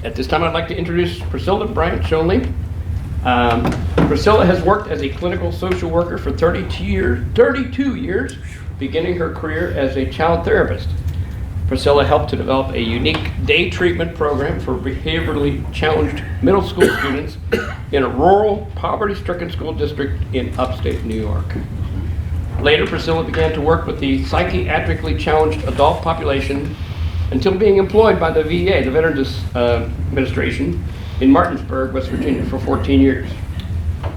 At this time, I'd like to introduce Priscilla Grant Schoenly. Priscilla has worked as a clinical social worker for 32 years, beginning her career as a child therapist. Priscilla helped to develop a unique day treatment program for behaviorally challenged middle school students in a rural, poverty-stricken school district in upstate New York. Later, Priscilla began to work with the psychiatrically challenged adult population until being employed by the VA, the Veterans Administration, in Martinsburg, West Virginia, for 14 years.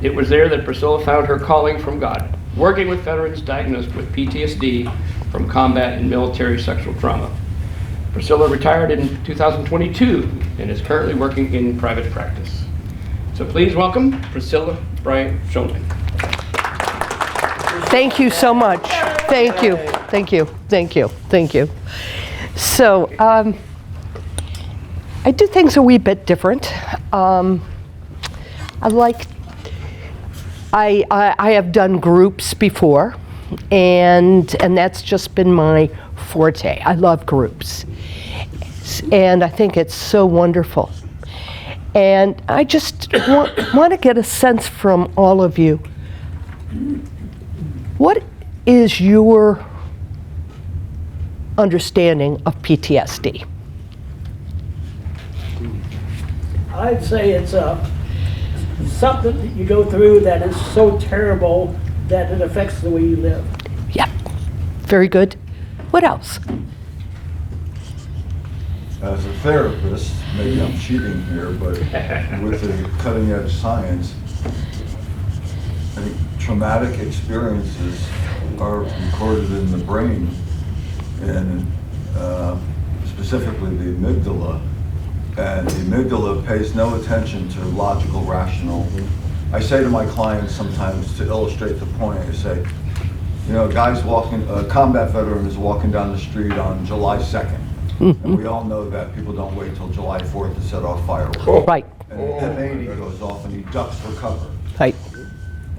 It was there that Priscilla found her calling from God, working with veterans diagnosed with PTSD from combat and military sexual trauma. Priscilla retired in 2022 and is currently working in private practice. So please welcome Priscilla Grant Schoenly. Thank you so much. Thank you. Thank you. Thank you. Thank you. So, I do things a wee bit different. I have done groups before, and that's just been my forte. I love groups, and I think it's so wonderful. And I just want to get a sense from all of you. What is your understanding of PTSD? I'd say it's something that you go through that is so terrible that it affects the way you live. Yep. Very good. What else? As a therapist, maybe I'm cheating here, but with the cutting edge science, I think traumatic experiences are recorded in the brain, and specifically the amygdala. And the amygdala pays no attention to logical, rational. I say to my clients sometimes, to illustrate the point, I say, you know, a combat veteran is walking down the street on July 2nd. And we all know that people don't wait till July 4th to set off fireworks. Right. And M80 goes off and he ducks for cover. Right.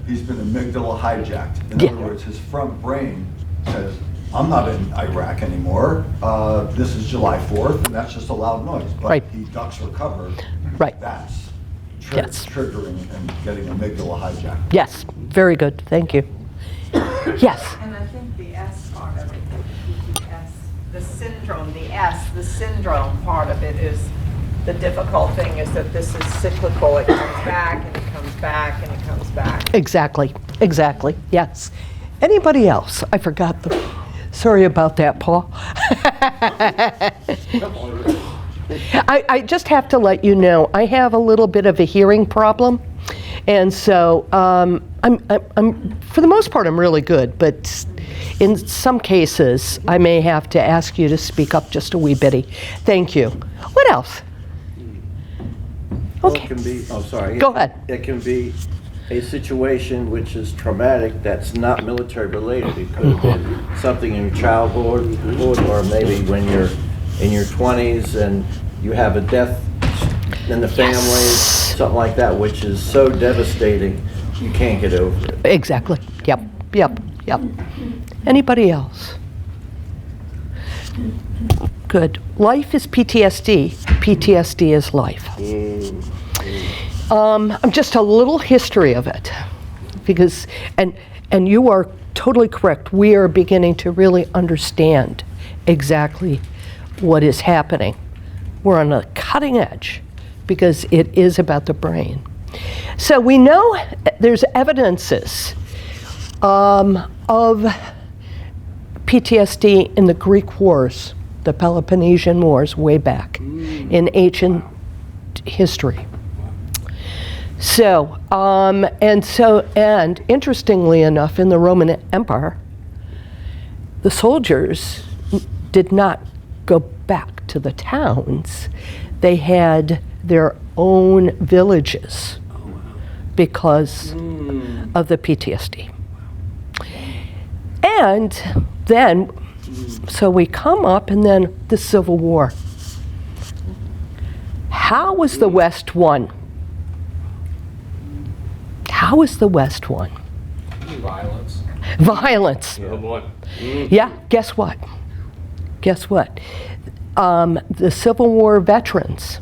He's been amygdala hijacked. In Yeah. other words, his front brain says, I'm not in Iraq anymore. This is July 4th, and that's just a loud noise. But Right. he ducks for cover. Right. That's Yes. triggering and getting amygdala hijacked. Yes. Very good. Thank you. Yes. And I think the S part of it, the syndrome part of it is, the difficult thing is that this is cyclical. It comes back and it comes back and it comes back. Exactly. Exactly. Yes. Anybody else? I forgot sorry about that, Paul. I just have to let you know, I have a little bit of a hearing problem. And so I'm for the most part, I'm really good, but in some cases, I may have to ask you to speak up just a wee bitty. Thank you. What else? Well, Okay. it can be, oh, sorry. Go ahead. It can be a situation which is traumatic that's not military related. It could have been something in your childhood, or maybe when you're in your 20s and you have a death in the family, something like that, which is so devastating, you can't get over it. Exactly. Yep. Yep. Yep. Anybody else? Good. Life is PTSD. PTSD is life. Just a little history of it, because, and you are totally correct, we are beginning to really understand exactly what is happening. We're on the cutting edge because it is about the brain. So we know there's evidences of PTSD in the Greek wars, the Peloponnesian Wars, way back in ancient history. So, and interestingly enough, in the Roman Empire, the soldiers did not go back to the towns. They had their own villages because of the PTSD. And then, so we come up, and then the Civil War. How was the West won? How was the West won? Violence. Violence. Good one. Yeah, guess what? Guess what? The Civil War veterans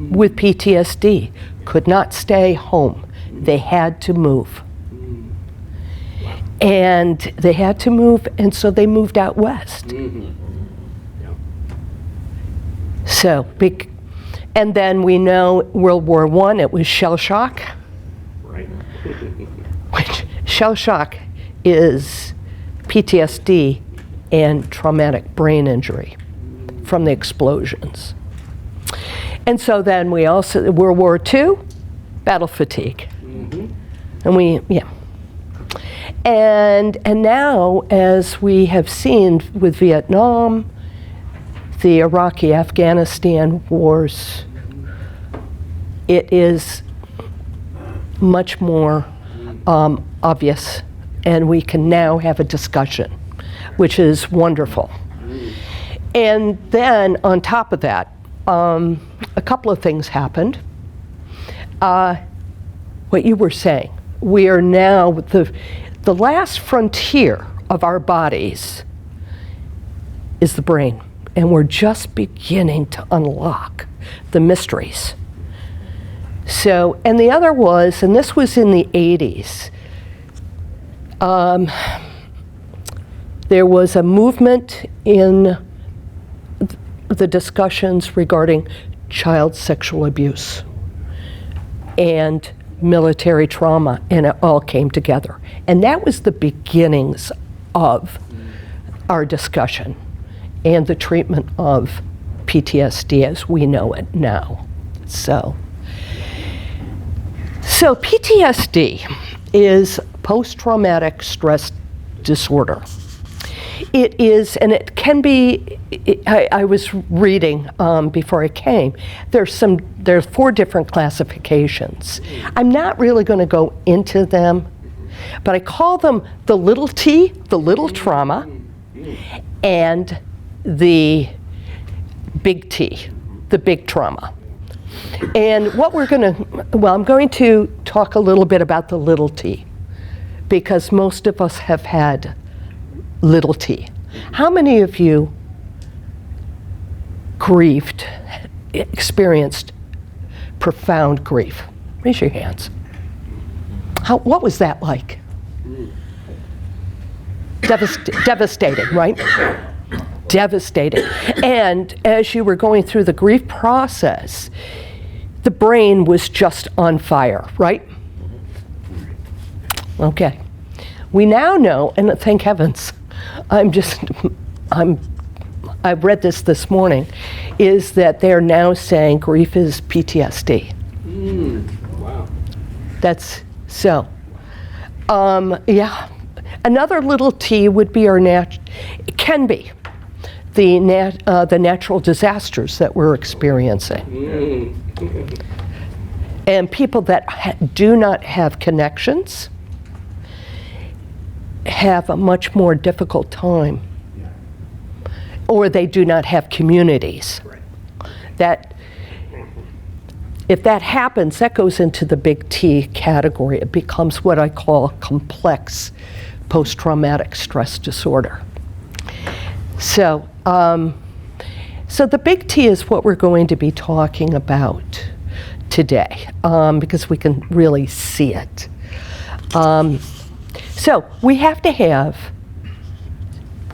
with PTSD could not stay home. They had to move. And they had to move, and so they moved out west. So, and then we know World War I, it was shell shock. Right. Which shell shock is PTSD and traumatic brain injury from the explosions. And so then we also, World War II, battle fatigue. And and now, as we have seen with Vietnam, the Iraqi-Afghanistan wars, it is much more obvious, and we can now have a discussion, which is wonderful. And then on top of that, a couple of things happened. What you were saying, we are now the last frontier of our bodies is the brain, and we're just beginning to unlock the mysteries. So, and the other was, and this was in the 80s, there was a movement in the discussions regarding child sexual abuse and military trauma, and it all came together. And that was the beginnings of our discussion and the treatment of PTSD as we know it now. So PTSD is post-traumatic stress disorder. It is, and it can be, I was reading before I came, there's 4 different classifications. I'm not really going to go into them, but I call them the little t, the little trauma, and the big T, the big trauma. And what we're going to, well, I'm going to talk a little bit about the little t, because most of us have had little t. How many of you grieved, experienced profound grief? Raise your hands. What was that like? Devastating, right? Devastating. And as you were going through the grief process, the brain was just on fire, right? Okay. We now know, and thank heavens, I read this morning, is that they're now saying grief is PTSD. Wow. That's so. Yeah. Another little T would be it can be the natural disasters that we're experiencing. And people that do not have connections have a much more difficult time, or they do not have communities. That if that happens, that goes into the big T category. It becomes what I call complex post-traumatic stress disorder. So the big T is what we're going to be talking about today, because we can really see it. So we have to have,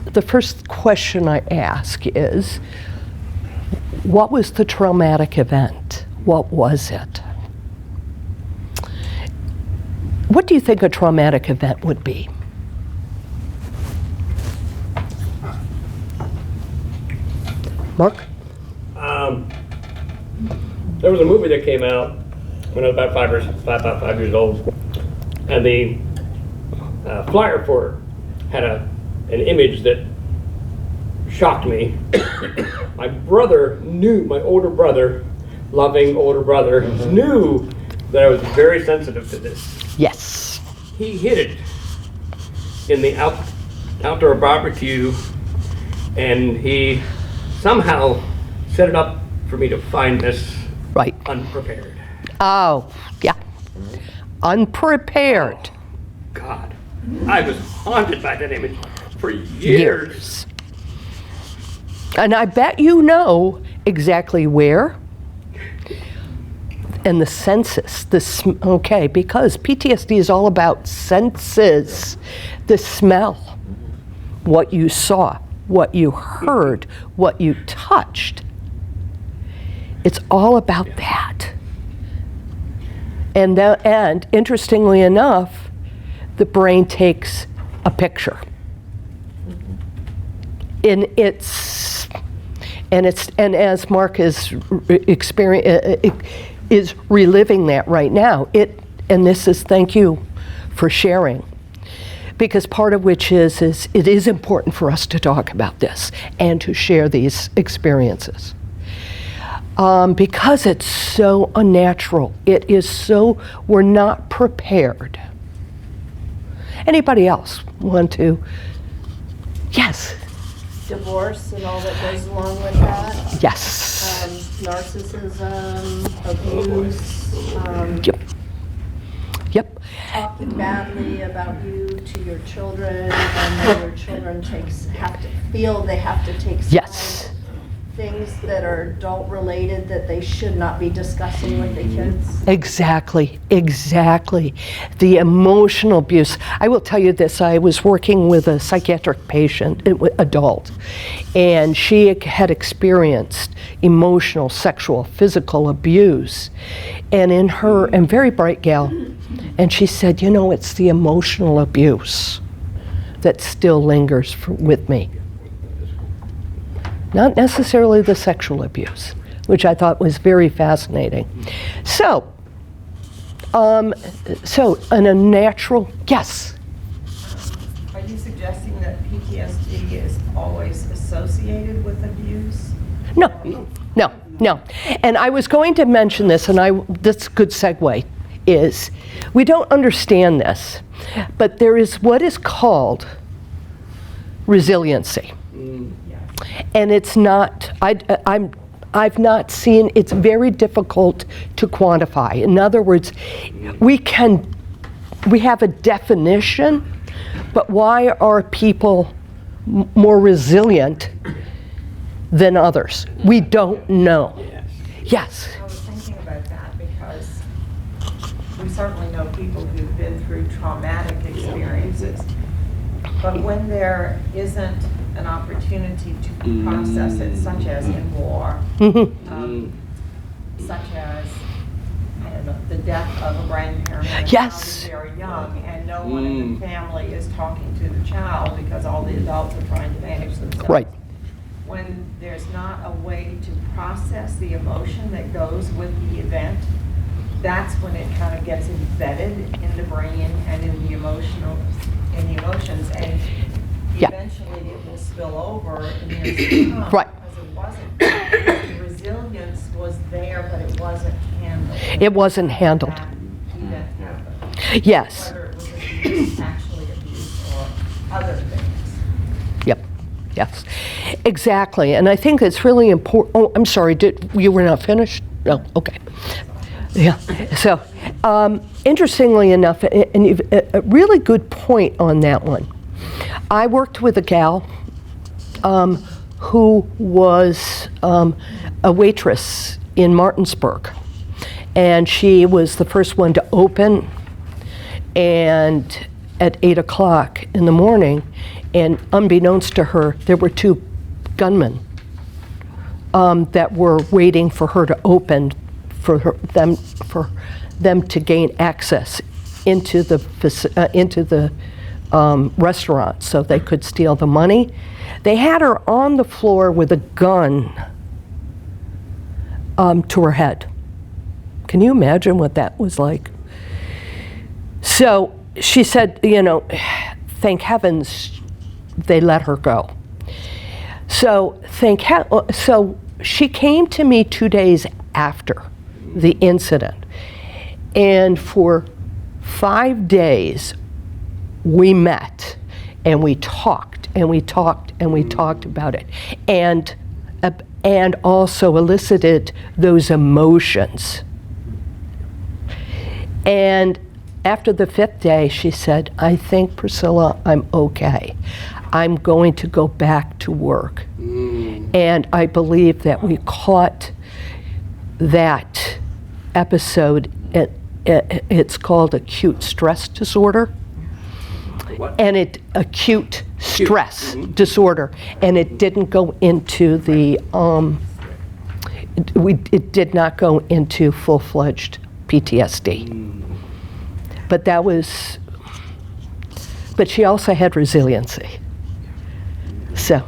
the first question I ask is, what was the traumatic event? What was it? What do you think a traumatic event would be? Mark? There was a movie that came out when I was about 5 years old, and the flyer for it had an image that shocked me. My older brother, loving older brother, knew that I was very sensitive to this. Yes. He hid it in the outdoor barbecue, and he somehow set it up for me to find this Right. unprepared. Oh, yeah. Unprepared. God, I was haunted by that image for years. And I bet you know exactly where, and the senses, because PTSD is all about senses, the smell, what you saw, what you heard, what you touched. It's all about that. And interestingly enough, the brain takes a picture. And as Mark is reliving that right now, and this is, thank you for sharing, because part of which is it is important for us to talk about this and to share these experiences. Because it's so unnatural. It is so, we're not prepared. Anybody else want to? Yes. Divorce and all that goes along with that. Yes. Narcissism, abuse, Yep. talking badly about you to your children, and then your children have to feel they have to take sides. Yes. Things that are adult related that they should not be discussing with the kids. Exactly. The emotional abuse. I will tell you this, I was working with a psychiatric patient, adult, and she had experienced emotional, sexual, physical abuse. And very bright gal, and she said, it's the emotional abuse that still lingers with me. Not necessarily the sexual abuse, which I thought was very fascinating. So in a natural, yes? Are you suggesting that PTSD is always associated with abuse? No. And I was going to mention this, and that's a good segue, is we don't understand this, but there is what is called resiliency. And it's not, I've not seen, it's very difficult to quantify. In other words, we have a definition, but why are people more resilient than others? We don't know. Yes. I was thinking about that because we certainly know people who've been through traumatic experiences, but when there isn't an opportunity to process it, such as in war, such as, I don't know, the death of a grandparent when a child is very young, and no one in the family is talking to the child because all the adults are trying to manage themselves. Right. When there's not a way to process the emotion that goes with the event, that's when it kind of gets embedded in the brain and in the emotions, and eventually it will spill over in years to come. Right. Because the resilience was there, but it wasn't handled. It wasn't handled. That event happened. Yes. Whether it was abuse, actually abuse, or other things. Yep. Yes. Exactly. And I think it's really important. Oh, I'm sorry. You were not finished? No. Okay. Yeah. So, interestingly enough, and a really good point on that one. I worked with a gal who was a waitress in Martinsburg, and she was the first one to open, and at 8 o'clock in the morning, and unbeknownst to her, there were 2 gunmen that were waiting for her to open, for them to gain access into the restaurant so they could steal the money. They had her on the floor with a gun to her head. Can you imagine what that was like? So she said, thank heavens they let her go. So so she came to me 2 days after the incident, and for 5 days we met and we talked and we talked and we talked about it, and also elicited those emotions. And after the 5th day, she said, I think, Priscilla, I'm okay. I'm going to go back to work. And I believe that we caught that episode. It's called acute stress disorder. What? And acute stress disorder, and it didn't go into the, it did not go into full-fledged PTSD. But but she also had resiliency. So,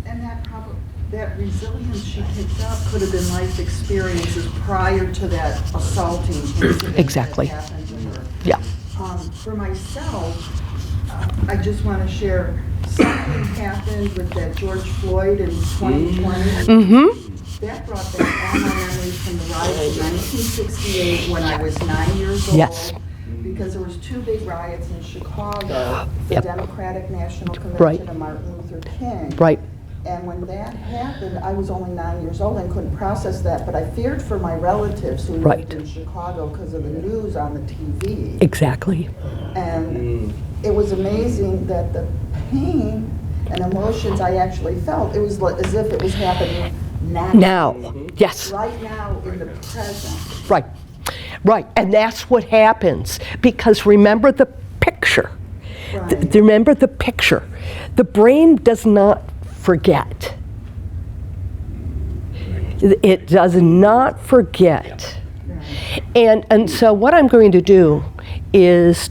And that resilience she picked up could have been life experiences prior to that assaulting incident Exactly. that happened to her. yeah, For myself, I just want to share, something happened with that George Floyd in 2020. That brought back all my memories from the riots in 1968 when I was 9 years old. Yes. Because there was two big riots in Chicago, the Yep. Democratic National Convention Right. and Martin Luther King. right, And when that happened, I was only 9 years old and couldn't process that, but I feared for my relatives who Right. lived in Chicago because of the news on the TV. exactly. And it was amazing that the pain and emotions I actually felt, it was as if it was happening now. Now, yes, Right now in the present. right, right. And that's what happens, because remember the picture. Right. Remember the picture. The brain does not forget. It does not forget. And so what I'm going to do is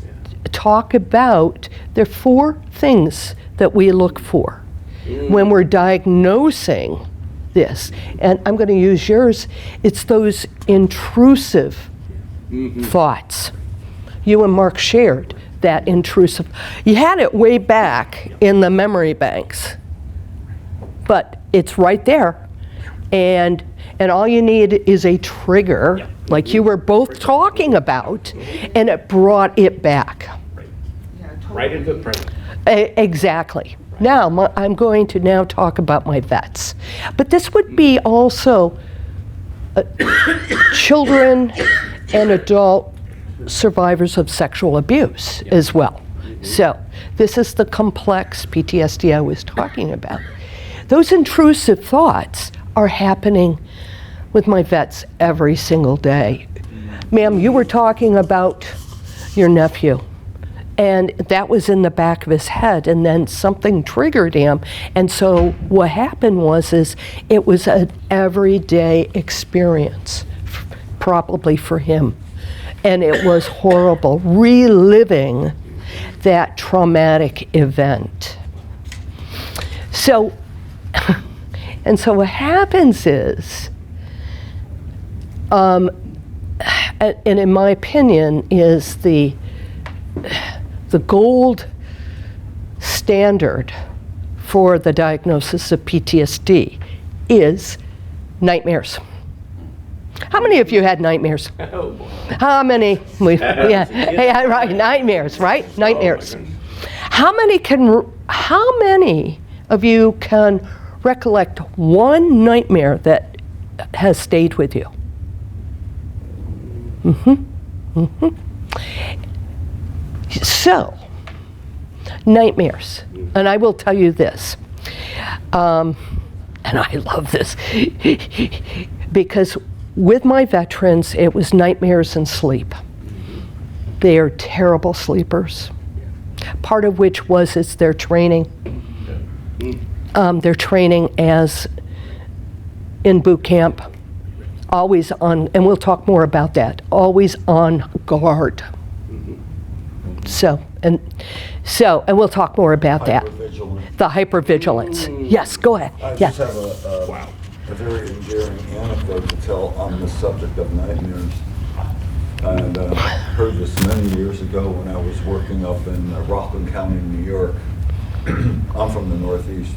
talk about, there are 4 things that we look for when we're diagnosing this. And I'm going to use yours. It's those intrusive thoughts. You and Mark shared that intrusive. You had it way back in the memory banks, but it's right there. And all you need is a trigger, like you were both talking about, and it brought it back. Yeah, totally. Right into the present. Exactly. Now, I'm going to now talk about my vets. But this would be also children and adult survivors of sexual abuse as well. So this is the complex PTSD I was talking about. Those intrusive thoughts are happening with my vets every single day. Ma'am, you were talking about your nephew, and that was in the back of his head, and then something triggered him. And so what happened was it was an everyday experience, probably for him. And it was horrible, reliving that traumatic event. So, and so what happens is, and in my opinion, is the gold standard for the diagnosis of PTSD is nightmares. How many of you had nightmares? Oh, boy. How many? Yeah, right, nightmares, right? Nightmares. Oh, my goodness. How many of you can recollect one nightmare that has stayed with you? So, nightmares. And I will tell you this, and I love this, because with my veterans, it was nightmares and sleep. They are terrible sleepers. Part of which was it's their training. Their training as in boot camp, always on, and we'll talk more about that, always on guard. So, and we'll talk more about that. Hypervigilant. The hypervigilance. Yes, go ahead. I Yes. just have a very endearing anecdote to tell on the subject of nightmares. And I heard this many years ago when I was working up in Rockland County, New York. I'm from the Northeast.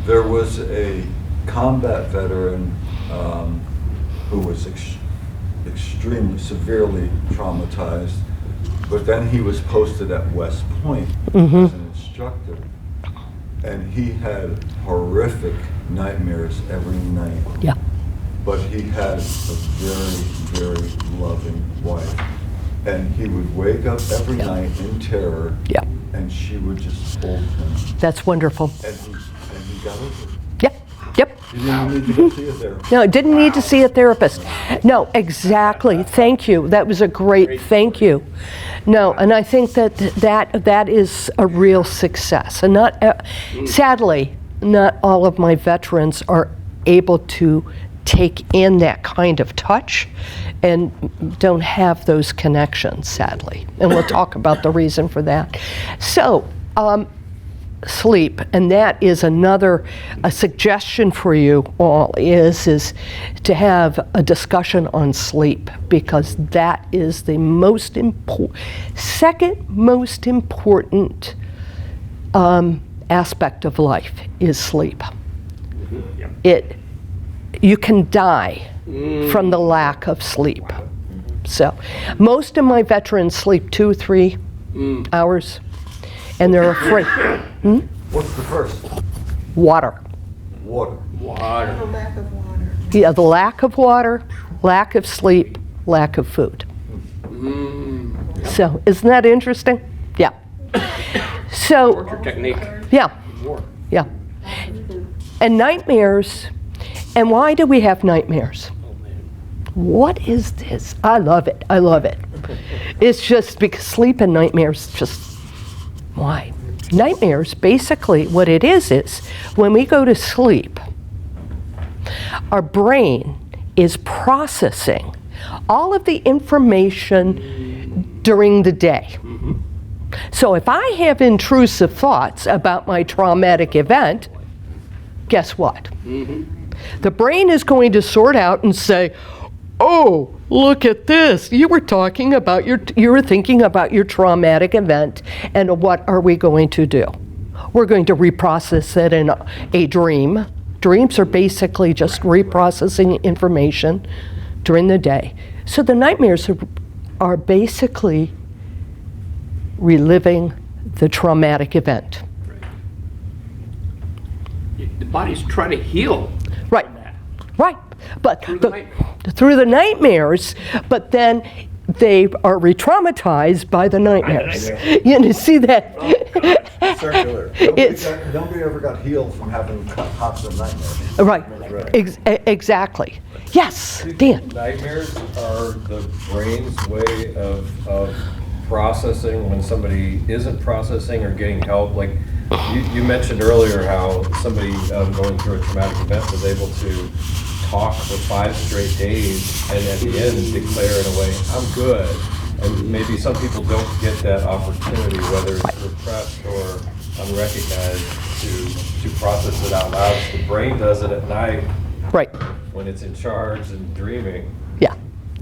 There was a combat veteran who was extremely severely traumatized, but then he was posted at West Point as an instructor, and he had horrific nightmares every night. Yeah. But he had a very, very loving wife, and he would wake up every night in terror, Yeah. and she would just hold him, That's wonderful. and he got over it. Yeah. Yep. You didn't need to go see it there. No, didn't need to see a therapist. No, exactly. Thank you. That was a great thank you. No, and I think that is a real success. And not, sadly, not all of my veterans are able to take in that kind of touch and don't have those connections, sadly. And we'll talk about the reason for that. So, sleep, and that is a suggestion for you all is to have a discussion on sleep, because that is the second most important aspect of life is sleep. You can die from the lack of sleep. So most of my veterans sleep 2-3 hours, and they're afraid. What's the first? Water. Water. The lack of water. Yeah, the lack of water, lack of sleep, lack of food. So isn't that interesting? Yeah. So, Torture technique. yeah, yeah. And nightmares, and why do we have nightmares? What is this? I love it. I love it. It's just because sleep and nightmares just, why? Nightmares, basically what it is when we go to sleep, our brain is processing all of the information during the day. So if I have intrusive thoughts about my traumatic event, guess what? The brain is going to sort out and say, oh, look at this. You were thinking about your traumatic event, and what are we going to do? We're going to reprocess it in a dream. Dreams are basically just reprocessing information during the day. So the nightmares are basically reliving the traumatic event. The body's trying to heal. Right, right. But Through the nightmares. through the nightmares, but then they are re-traumatized by the nightmares. You know, see that? Circular. Nobody ever got healed from having constant nightmares. Right, exactly. Yes, Dan. Nightmares are the brain's way of processing when somebody isn't processing or getting help. Like you mentioned earlier how somebody going through a traumatic event was able to talk for 5 straight days and at the end declare in a way, I'm good. And maybe some people don't get that opportunity, whether it's repressed or unrecognized, to process it out loud. So the brain does it at night, Right. when it's in charge and dreaming. Yeah,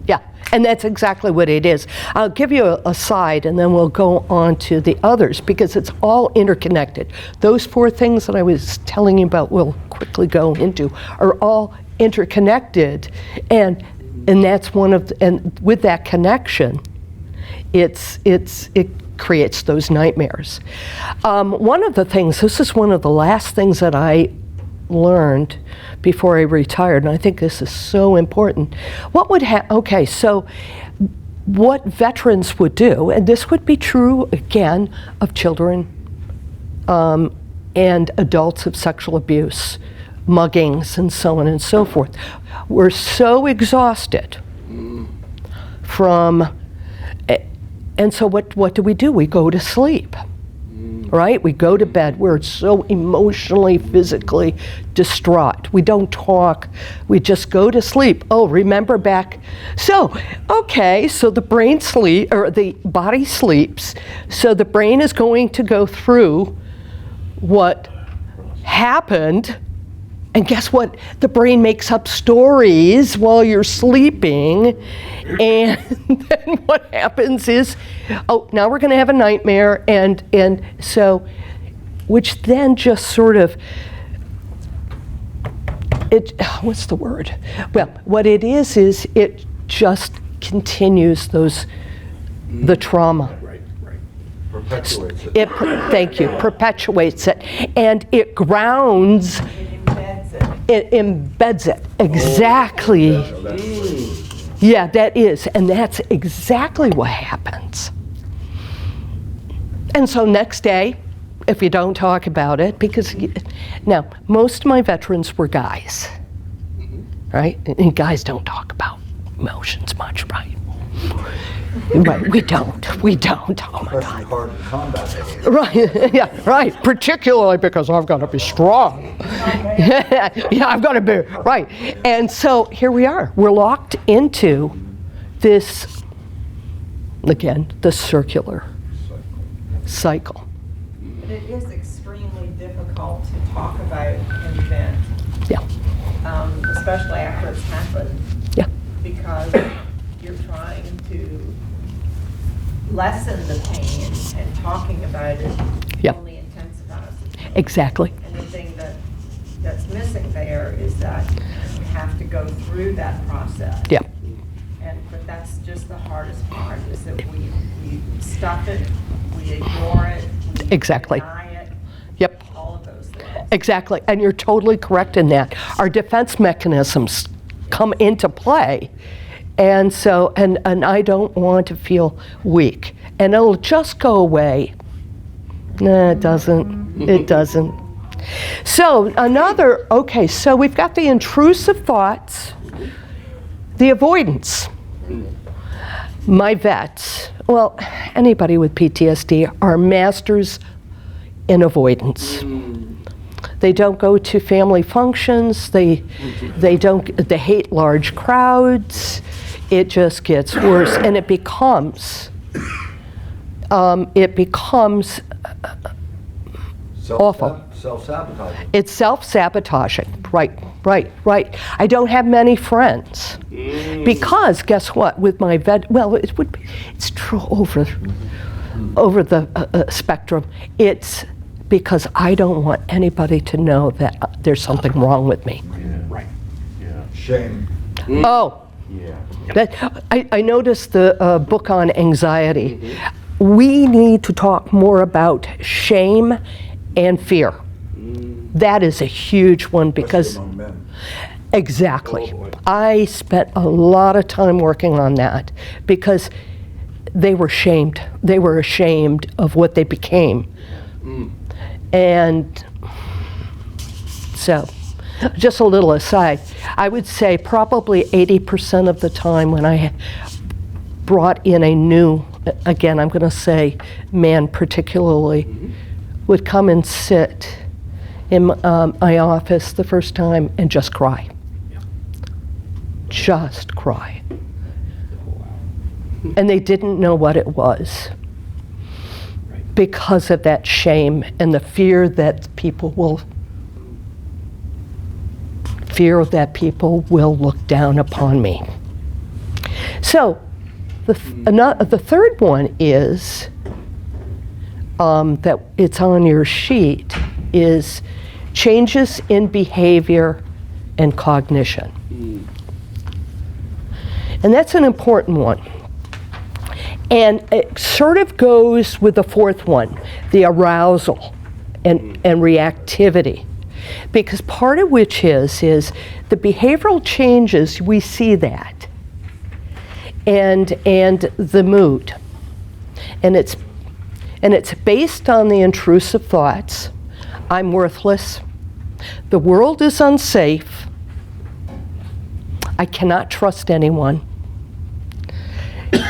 yeah, and that's exactly what it is. I'll give you a side, and then we'll go on to the others, because it's all interconnected. Those 4 things that I was telling you about, we'll quickly go into, are all interconnected, and that's one of and with that connection, it creates those nightmares. One of the things, this is one of the last things that I learned before I retired, and I think this is so important. What veterans would do, and this would be true again of children and adults of sexual abuse, muggings, and so on and so forth. We're so exhausted from, and so what do? We go to sleep, right? We go to bed. We're so emotionally, physically distraught. We don't talk. We just go to sleep. Oh, remember back. So, okay, so the brain the body sleeps. So the brain is going to go through what happened. And guess what? The brain makes up stories while you're sleeping. And then what happens is, oh, now we're going to have a nightmare. And so, which then just sort of, what's the word? Well, what it is it just continues the trauma. Perpetuates it. Thank you, perpetuates it. And it grounds. It embeds it. Exactly. Yeah, that is. And that's exactly what happens. And so next day, if you don't talk about it, because now most of my veterans were guys, right? And guys don't talk about emotions much, right? Right, we don't. Oh my Especially God. hard in combat. Right, yeah, right. Particularly because I've got to be strong. Yeah, I've got to be, right. And so here we are. We're locked into this, again, the circular cycle. But it is extremely difficult to talk about an event, Yeah, especially after it's happened, yeah, because you're trying to lessen the pain, and talking about it Yeah. only intensifies the pain. exactly. And the thing that's missing there is that you have to go through that process. Yeah, But that's just the hardest part, is that we stuff it, we ignore it, we Exactly. deny it, yep. all of those things. Exactly, and you're totally correct in that. Our defense mechanisms come into play, and so, and I don't want to feel weak, and it'll just go away. No, it doesn't. It doesn't. So okay, so we've got the intrusive thoughts, the avoidance. My vets, well, anybody with PTSD are masters in avoidance. They don't go to family functions. They hate large crowds. It just gets worse, and it becomes awful. Self-sabotaging. It's self-sabotaging. Right. I don't have many friends because guess what? With my it's true over the spectrum. It's because I don't want anybody to know that there's something wrong with me. Shame. Oh, I noticed the book on anxiety. We need to talk more about shame and fear. That is a huge one because Especially among men. exactly. I spent a lot of time working on that because they were shamed. They were ashamed of what they became. And so, just a little aside, I would say probably 80% of the time when I brought in a new, again, I'm going to say man particularly, would come and sit in my office the first time and just cry. Just cry. And they didn't know what it was because of that shame and the fear that people will look down upon me. So the third one is that it's on your sheet is changes in behavior and cognition. And that's an important one. And it sort of goes with the fourth one, the arousal and reactivity. Because part of which is the behavioral changes, we see that. And the mood. And it's based on the intrusive thoughts. I'm worthless. The world is unsafe. I cannot trust anyone.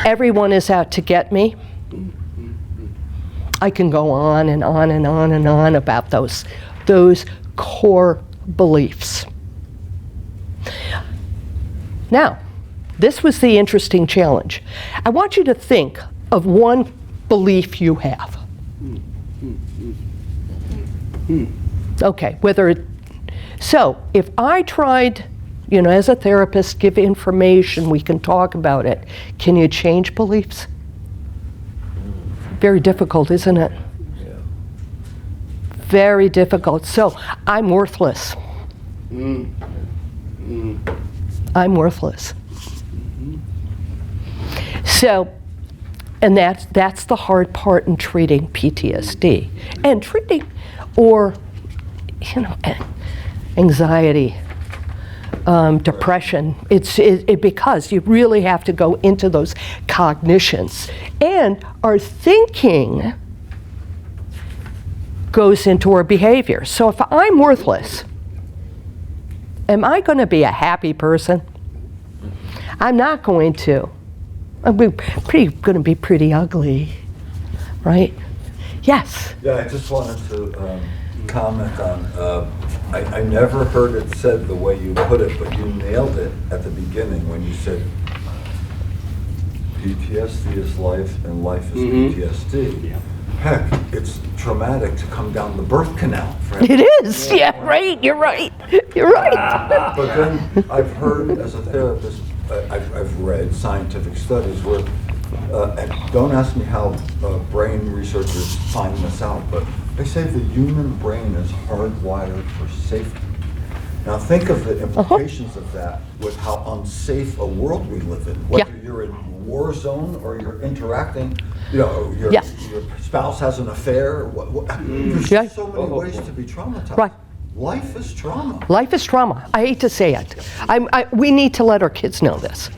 Everyone is out to get me. I can go on and on and on and on about those core beliefs. Now, this was the interesting challenge. I want you to think of one belief you have. Okay, so if I tried, as a therapist, give information, we can talk about it. Can you change beliefs? Very difficult, isn't it? Very difficult. So I'm worthless. I'm worthless. So, and that's the hard part in treating PTSD and treating, or anxiety, depression. It's because you really have to go into those cognitions, and our thinking goes into our behavior. So if I'm worthless, am I going to be a happy person? I'm not going to. I'm going to be pretty ugly, right? Yes. Yeah, I just wanted to comment on, I never heard it said the way you put it, but you nailed it at the beginning when you said PTSD is life and life is PTSD. Heck, it's traumatic to come down the birth canal. It is, yeah, right, you're right. You're right. But then I've heard as a therapist, I've read scientific studies where, and don't ask me how brain researchers find this out, but they say the human brain is hardwired for safety. Now think of the implications of that with how unsafe a world we live in. Whether you're in a war zone or you're interacting, your spouse has an affair. There's so many ways to be traumatized. Right. Life is trauma. Life is trauma. I hate to say it. We need to let our kids know this.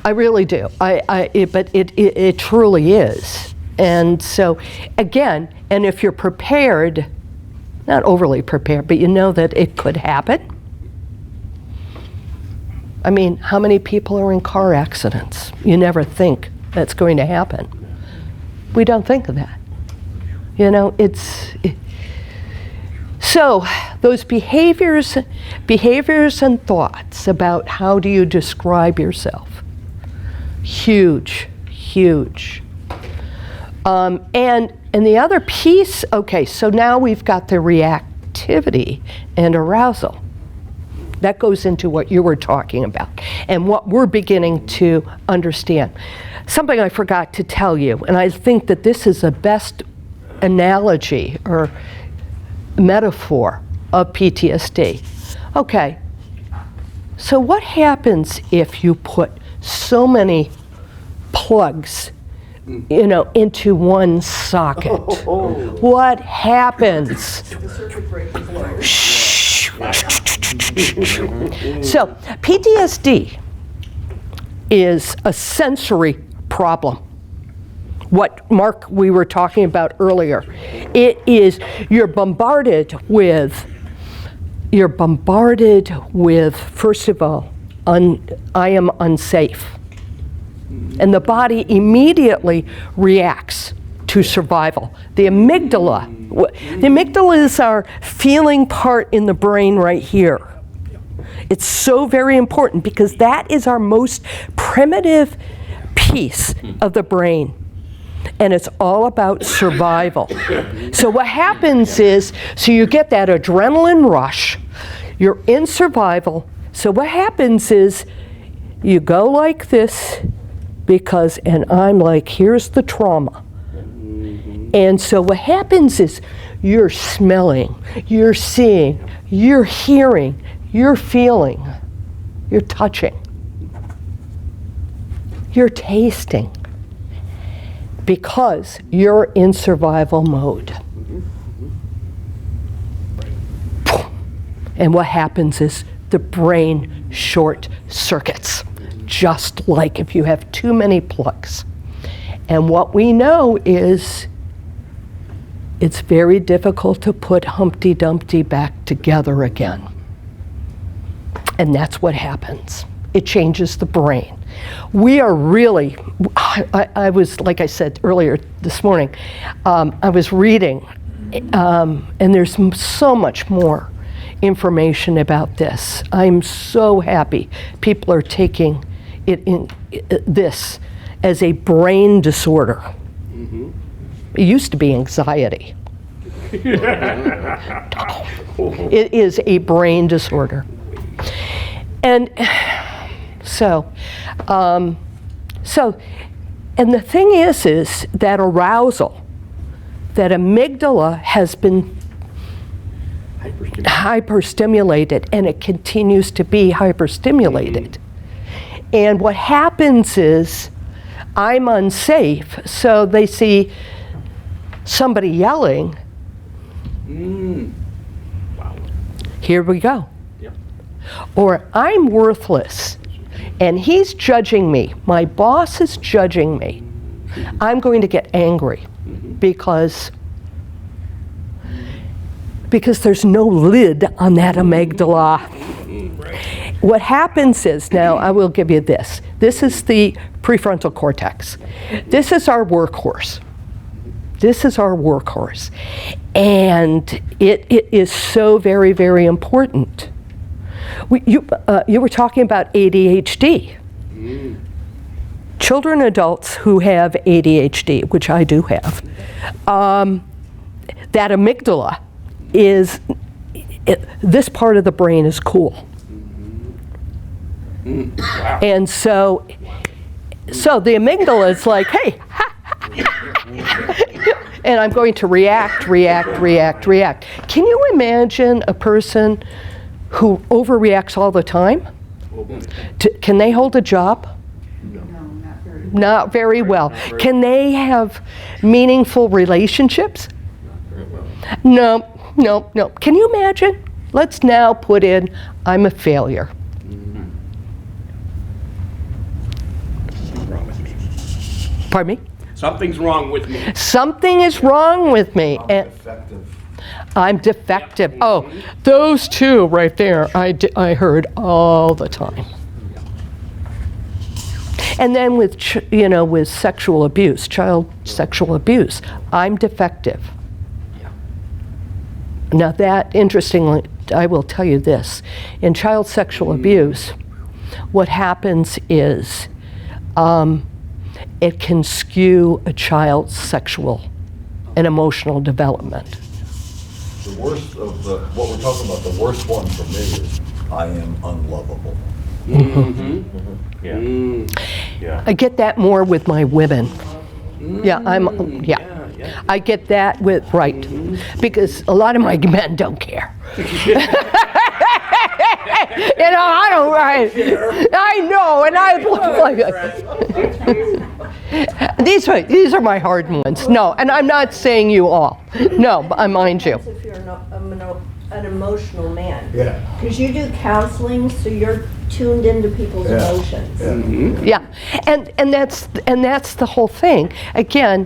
I really do. But it truly is. And so, again, and if you're prepared, not overly prepared, but you know that it could happen. I mean, how many people are in car accidents? You never think that's going to happen. We don't think of that. So those behaviors and thoughts about how do you describe yourself, huge. And the other piece, okay, so now we've got the reactivity and arousal. That goes into what you were talking about and what we're beginning to understand. Something I forgot to tell you, and I think that this is the best analogy or metaphor of PTSD. Okay, so what happens if you put so many plugs into one socket? What happens? So PTSD is a sensory problem. What, Mark, we were talking about earlier. It is, you're bombarded with, first of all, I am unsafe. And the body immediately reacts to survival. The amygdala is our feeling part in the brain right here. It's so very important because that is our most primitive piece of the brain. And it's all about survival. So what happens is, so you get that adrenaline rush, you're in survival. So what happens is, you go like this and I'm like, here's the trauma. And so what happens is, you're smelling, you're seeing, you're hearing, you're feeling, you're touching, you're tasting. Because you're in survival mode. And what happens is the brain short circuits, just like if you have too many plugs. And what we know is it's very difficult to put Humpty Dumpty back together again. And that's what happens. It changes the brain. We are really, I was, like I said earlier this morning, I was reading, and there's so much more information about this. I'm so happy people are taking this as a brain disorder. It used to be anxiety. It is a brain disorder. And and the thing is that arousal, that amygdala has been hyperstimulated, and it continues to be hyperstimulated. And what happens is, I'm unsafe, so they see somebody yelling. Here we go. Or I'm worthless, and he's judging me. My boss is judging me. I'm going to get angry because because there's no lid on that amygdala. What happens is, now I will give you this. This is the prefrontal cortex. This is our workhorse. This is our workhorse. And it is so very, very important. You were talking about ADHD. Children, adults who have ADHD, which I do have, that amygdala is, this part of the brain is cool. Wow. And so the amygdala is like, hey, and I'm going to react. Can you imagine a person who overreacts all the time? Can they hold a job? No, not very. Not very well. Can they have meaningful relationships? No. Can you imagine? Let's now put in, I'm a failure. Pardon me? Something's wrong with me. Something is wrong with me. I'm defective. I'm defective. Oh, those two right there, I heard all the time. And then with, with sexual abuse, child sexual abuse, I'm defective. Now that, interestingly, I will tell you this. In child sexual abuse, what happens is it can skew a child's sexual and emotional development. The worst of what we're talking about, the worst one for me is I am unlovable. Yeah. I get that more with my women. Yeah, I get that with, right, because a lot of my men don't care. I don't, I know, and I like these are my hard ones. No, and I'm not saying you all. No, but I mind you. If you're an emotional man. Yeah. Because you do counseling, so you're tuned into people's emotions. Yeah, and that's the whole thing. Again,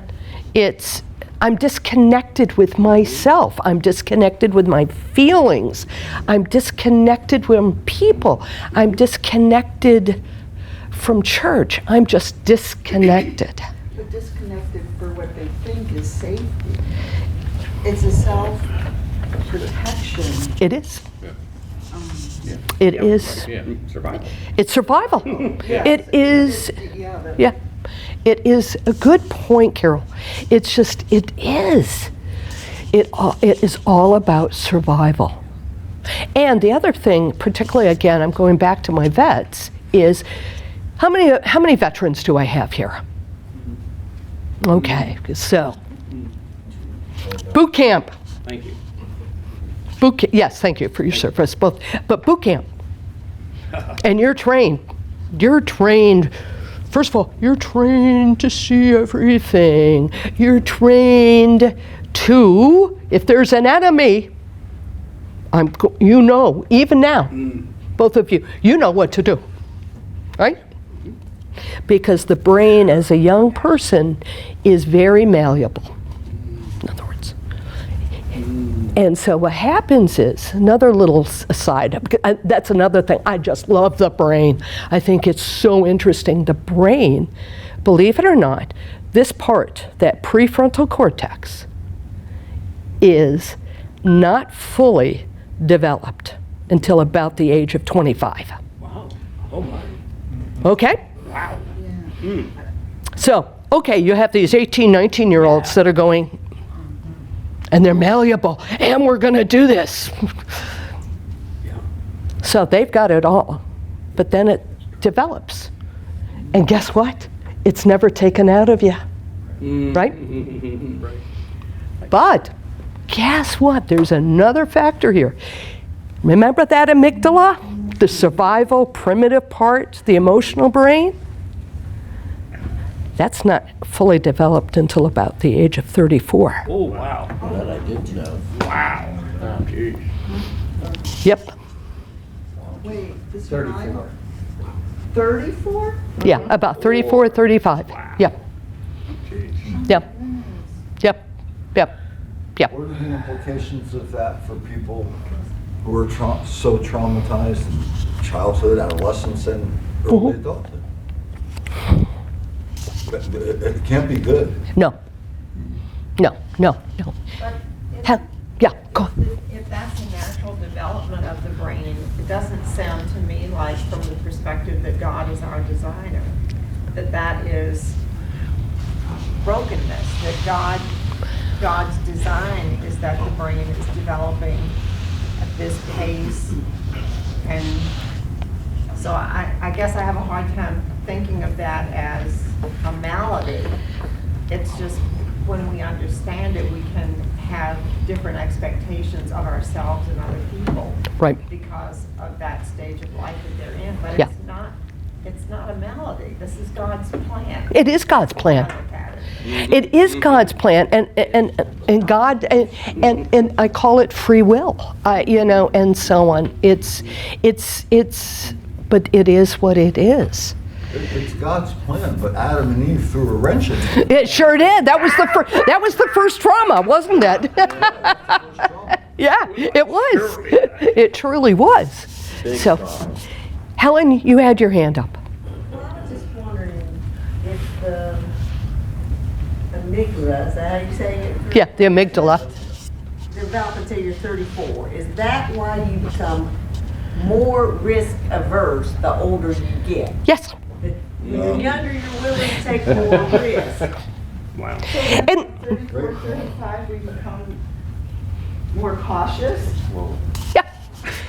I'm disconnected with myself. I'm disconnected with my feelings. I'm disconnected from people. I'm disconnected from church. I'm just disconnected. But disconnected for what they think is safety. It's a self-protection. It is. It is. Yeah, survival. It's survival. It is. Yeah. Yeah. It is a good point, Carol. It's just, it is. It is all about survival. And the other thing, particularly again, I'm going back to my vets, is how many veterans do I have here? Okay, so boot camp. Thank you. Yes, thank you for your service, both. But boot camp, and you're trained. First of all, you're trained to see everything. You're trained to, if there's an enemy, even now, both of you, you know what to do, right? Because the brain as a young person is very malleable, in other words. And so what happens is, another little aside, that's another thing, I just love the brain. I think it's so interesting. The brain, believe it or not, this part, that prefrontal cortex, is not fully developed until about the age of 25. Wow. Oh my. Okay? Wow. So, okay, you have these 18, 19-year-olds that are going, and they're malleable, and we're going to do this. So they've got it all, but then it develops. And guess what? It's never taken out of you, right? But guess what? There's another factor here. Remember that amygdala? The survival, primitive part, the emotional brain? That's not fully developed until about the age of 34. Oh, wow. That I didn't know. Wow. Oh, geez. Yep. Wait, this 34. 34? Yeah, about 34, 35. Yep. Yep. Yep. Yep. Yeah. What are the implications of that for people who are so traumatized in childhood, adolescence, and early adulthood? It can't be good. No. No, no, no. But if- Ha- Yeah, go. If that's a natural development of the brain, it doesn't sound to me like, from the perspective that God is our designer, that is brokenness, that God's design is that the brain is developing at this pace. And so I guess I have a hard time thinking of that as a malady. It's just, when we understand it, we can have different expectations of ourselves and other people. Right. Because of that stage of life that they're in. But Yeah. it's not a malady. This is God's plan. It is God's plan. I look at it. It is God's plan, and God, and I call it free will, and so on. But it is what it is. It's God's plan, but Adam and Eve threw a wrench in it. It sure did. That was the first trauma, wasn't it? Yeah, it was. It truly was. Big So, trauma. Helen, you had your hand up. Well, I was just wondering if the amygdala, is that how you say it? Yeah, the amygdala. Develop until you're 34. Is that why you become more risk averse the older you get? Yes. When you're younger, you're willing to take more risk. Wow. And 34, 35, we become more cautious. yeah.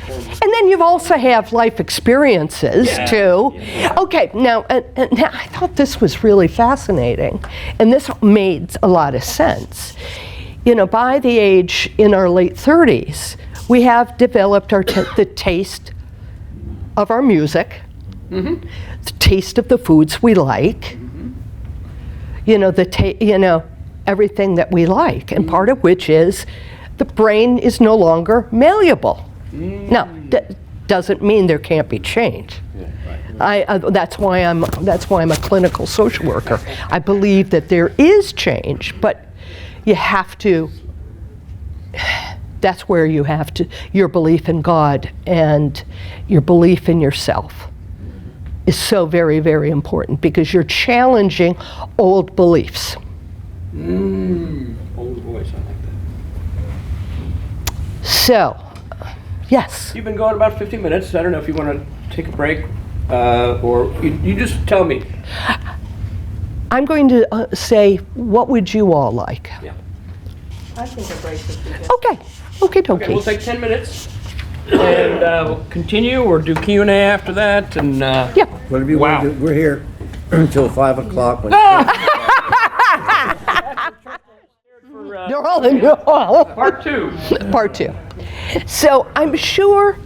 And then you also have life experiences too. Okay, now, now I thought this was really fascinating, and this made a lot of sense. By the age in our late 30s, we have developed the taste of our music, the taste of the foods we like, everything that we like, and part of which is the brain is no longer malleable. Now, that doesn't mean there can't be change. That's why I'm a clinical social worker. I believe that there is change, but you have to. That's where you have to. Your belief in God and your belief in yourself is so very, very important, because you're challenging old beliefs. Old voice, I like that. So, yes. You've been going about 50 minutes. I don't know if you want to take a break, or you just tell me. I'm going to say, what would you all like? Yeah. I think a break would be good. Okay. Okay, Okay, we'll take 10 minutes, and we'll continue, or do Q&A after that, and Yeah. Whatever you want to do. We're here until 5 o'clock. When They're all in your hall. Part 2. Part 2. So I'm sure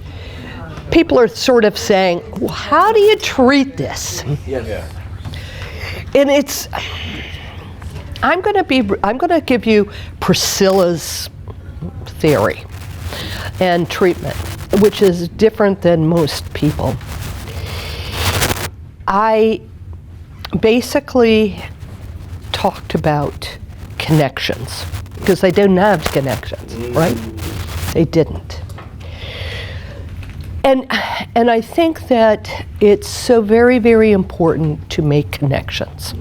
people are sort of saying, well, how do you treat this? Yes. And it's, I'm going to give you Priscilla's theory and treatment, which is different than most people. I basically talked about connections, because they didn't have connections, right? They didn't. And I think that it's so very, very important to make connections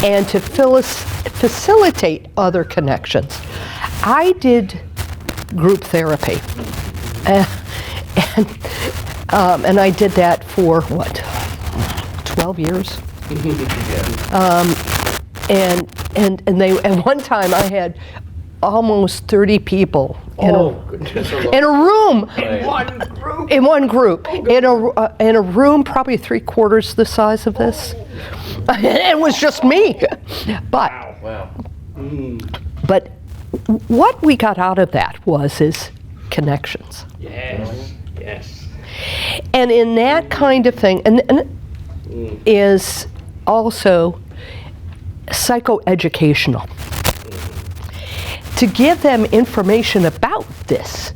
and to facilitate other connections. I did group therapy, and I did that for 12 years. And one time I had almost 30 people in a room. In one group. In a room probably 3/4 the size of this. It was just me. But but what we got out of that is connections. Yes. And in that kind of thing, and is also psychoeducational. To give them information about this,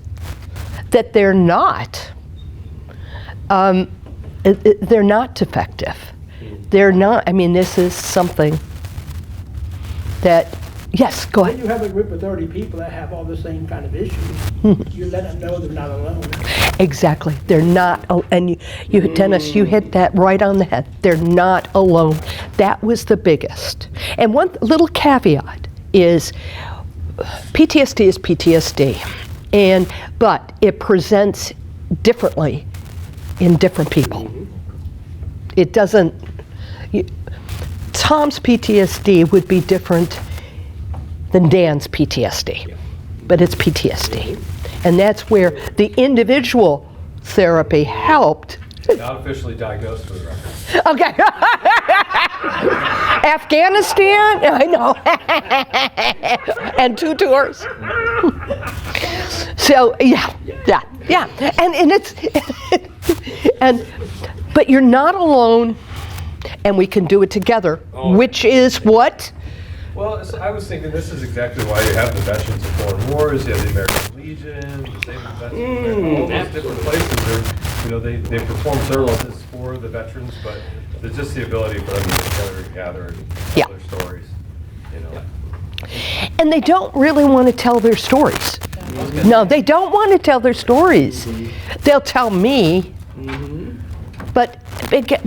that they're not defective. They're not, this is something that Yes, go When ahead. you have a group of 30 people that have all the same kind of issues, you let them know they're not alone. Exactly. They're not, and Dennis, you hit that right on the head. They're not alone. That was the biggest. And one little caveat is PTSD is PTSD, but it presents differently in different people. It doesn't. Tom's PTSD would be different than Dan's PTSD, but it's PTSD. And that's where the individual therapy helped. Not officially diagnosed for the record. Okay. Afghanistan, I know. And 2 tours. So, yeah. And it's, but you're not alone, and we can do it together, which is what? Well, so I was thinking this is exactly why you have the veterans of foreign wars, you have the American Legion, the Saving the Veterans, all those different places. They perform services for the veterans, but there's just the ability for them to get together and gather and tell their stories. And they don't really want to tell their stories. No, they don't want to tell their stories. They'll tell me, but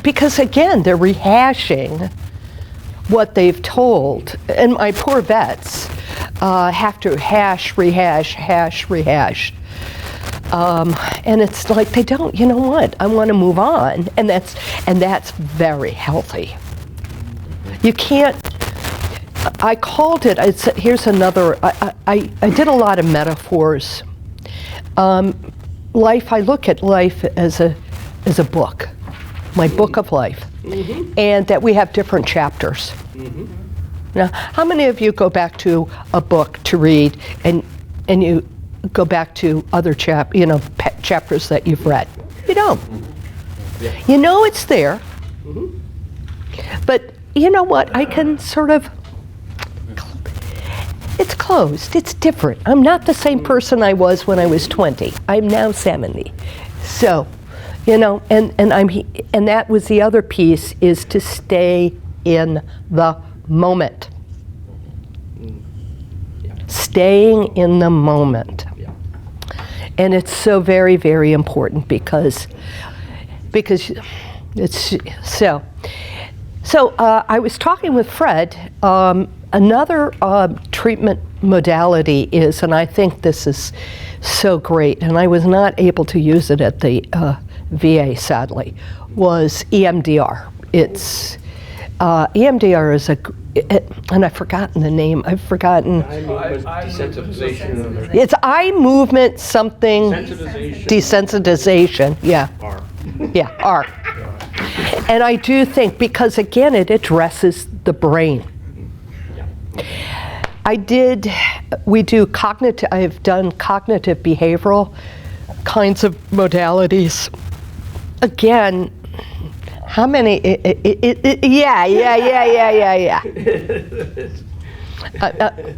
because again, they're rehashing what they've told. And my poor vets have to rehash. And it's like they don't, you know what, I want to move on. And that's very healthy. You can't, I called it, here's another, I did a lot of metaphors. Life, I look at life as a book, my book of life. And that we have different chapters. Now, how many of you go back to a book to read and you go back to other chapters that you've read? You don't. You know it's there, but you know what? I can sort of, it's closed, it's different. I'm not the same person I was when I was 20. I'm now 70. So, and that was the other piece, is to stay in the moment. Staying in the moment. And it's so very, very important because it's so. So I was talking with Fred. Another treatment modality is, and I think this is so great, and I was not able to use it at the VA, sadly, was EMDR. It's EMDR is and I've forgotten the name. I've forgotten. Desensitization. It's eye movement something. Desensitization. Yeah. R. Yeah. R. And I do think, because again, it addresses the brain. I've done cognitive behavioral kinds of modalities. Again, how many, yeah.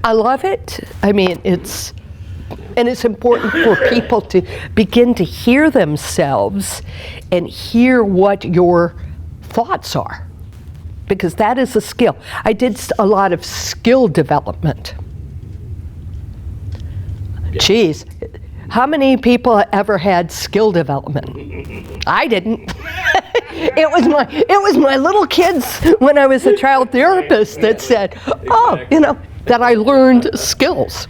I love it. I mean, it's important for people to begin to hear themselves and hear what your thoughts are, because that is a skill. I did a lot of skill development. Geez, how many people ever had skill development? I didn't. It was my little kids when I was a child therapist that said, that I learned skills.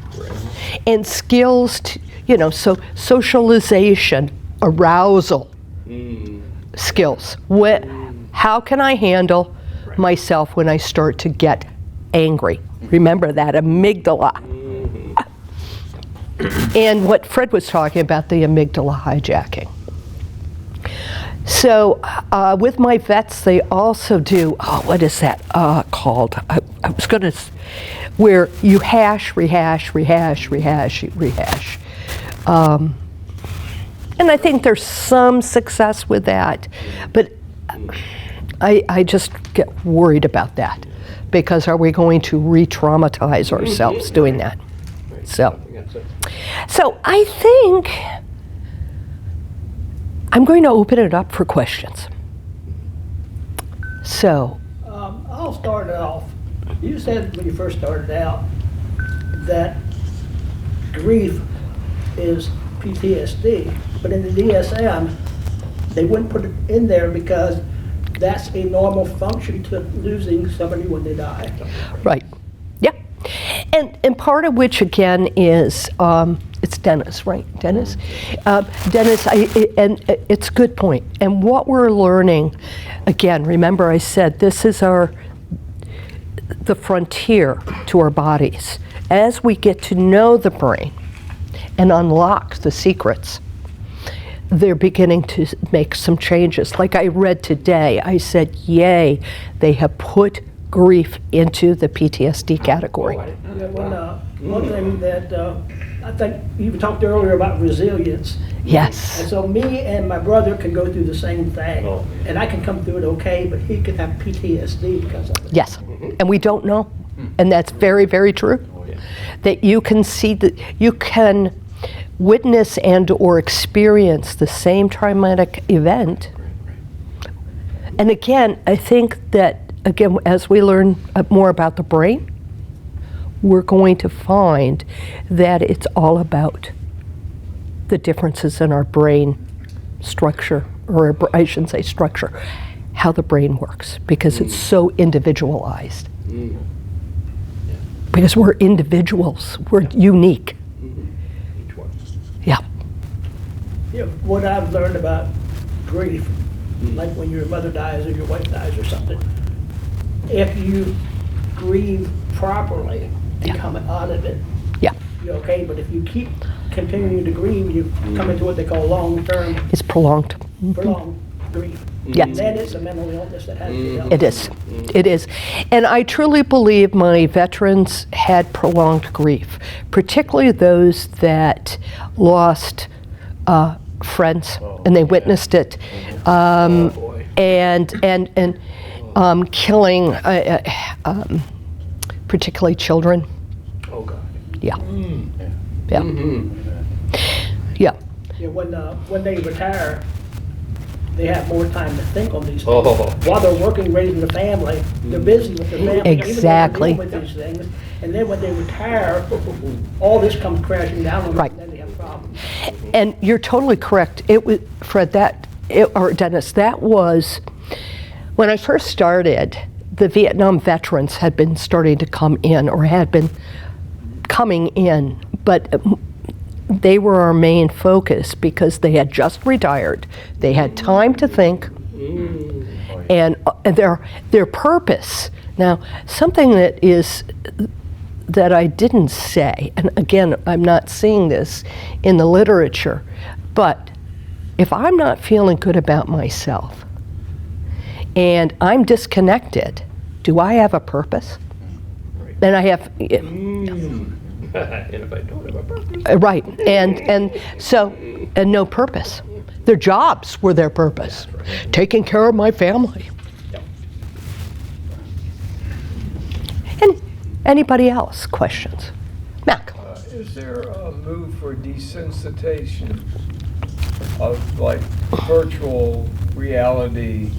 And skills, so socialization, arousal skills. How can I handle myself when I start to get angry? Remember that amygdala. And what Fred was talking about, the amygdala hijacking. So with my vets, they also do, what is that called? I was going to, where you rehash. And I think there's some success with that, but I just get worried about that, because are we going to re-traumatize ourselves doing that? So I think I'm going to open it up for questions. So. I'll start it off. You said when you first started out that grief is PTSD, but in the DSM, they wouldn't put it in there because that's a normal function to losing somebody when they die. Right. Yeah. And part of which, again, is, it's Dennis, right? Dennis? Dennis, and it's a good point. And what we're learning, again, remember I said this is the frontier to our bodies. As we get to know the brain and unlock the secrets, they're beginning to make some changes. Like I read today, I said, yay, they have put grief into the PTSD category. One thing that I think you talked earlier about resilience. Yes. And so me and my brother can go through the same thing, and I can come through it okay, but he could have PTSD because of it. Yes, and we don't know, and that's very, very true. That you can see that you can witness and or experience the same traumatic event. And again, I think that, again, as we learn more about the brain, we're going to find that it's all about the differences in our brain structure, or I shouldn't say structure, how the brain works, because it's so individualized. Because we're individuals, we're unique. Yeah. Yeah, what I've learned about grief, like when your mother dies or your wife dies or something, if you grieve properly and come out of it, Yeah. you're okay. But if you keep continuing to grieve, you come into what they call long-term, It's prolonged. prolonged grief. Yes. And that is a mental illness that has to be dealt It is. It is. And I truly believe my veterans had prolonged grief, particularly those that lost friends and they witnessed it. And killing particularly children. Oh, God. Yeah. Yeah. Yeah. Yeah, when they retire, they have more time to think on these things. Oh. While they're working, raising the family, they're busy with their family. Exactly. Even though they're dealing with these things. And then when they retire, all this comes crashing down on them, Right. and then they have problems. And you're totally correct. It was, Fred, or Dennis, that was, when I first started, the Vietnam veterans had been starting to come in, or had been coming in, but they were our main focus because they had just retired. They had time to think, and their purpose. Now, something that I didn't say, and again, I'm not seeing this in the literature, but if I'm not feeling good about myself and I'm disconnected, do I have a purpose? And I have, And if I don't have a purpose. right, and so, and no purpose. Their jobs were their purpose, taking care of my family. And anybody else, questions? Mac? Is there a move for desensitization of like virtual reality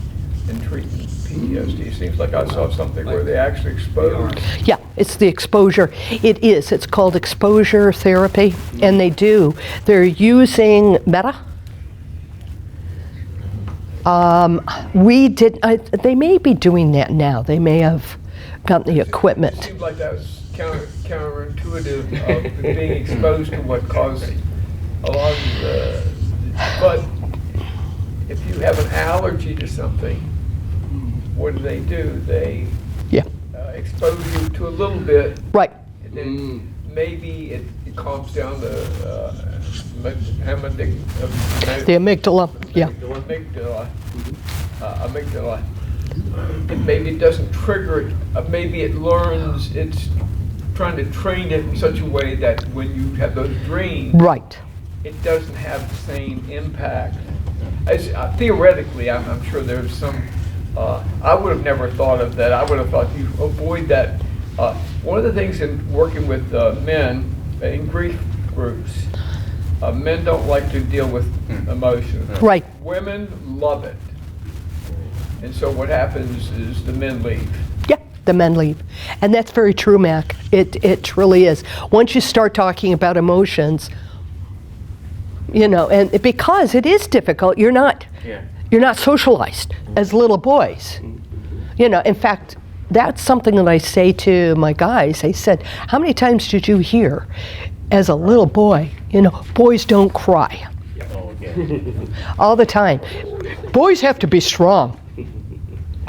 in treating PTSD? Seems like I saw something where they actually exposed. Yeah, it's the exposure. It is. It's called exposure therapy, and they're using Meta. They may be doing that now. They may have gotten the equipment. It seemed like that was counterintuitive of being exposed to what caused a lot of the, but if you have an allergy to something, what do? They expose you to a little bit. Right. And then maybe it calms down the The amygdala. Yeah. amygdala. And maybe it doesn't trigger it. Maybe it learns. It's trying to train it in such a way that when you have those dreams, Right. it doesn't have the same impact. As, theoretically, I'm sure there's some. I would have never thought of that. I would have thought you avoid that. One of the things in working with men in grief groups, men don't like to deal with emotions. Right. Women love it. And so what happens is the men leave. Yeah. the men leave. And that's very true, Mac. It truly is. Once you start talking about emotions, you know, and because it is difficult, you're not socialized as little boys. You know, in fact, that's something that I say to my guys. I said, how many times did you hear as a little boy, you know, boys don't cry? All the time. Boys have to be strong.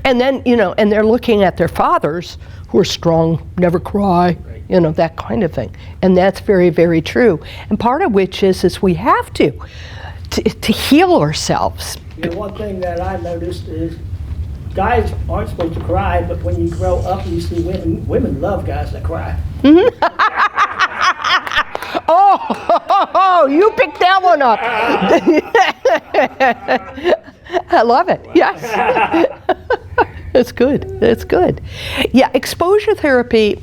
And then, you know, and they're looking at their fathers who are strong, never cry, you know, that kind of thing. And that's very, very true. And part of which is we have to heal ourselves. You know, one thing that I noticed is guys aren't supposed to cry, but when you grow up and you see women love guys that cry. Oh, you picked that one up. I love it. Yes. That's good. That's good. Yeah, exposure therapy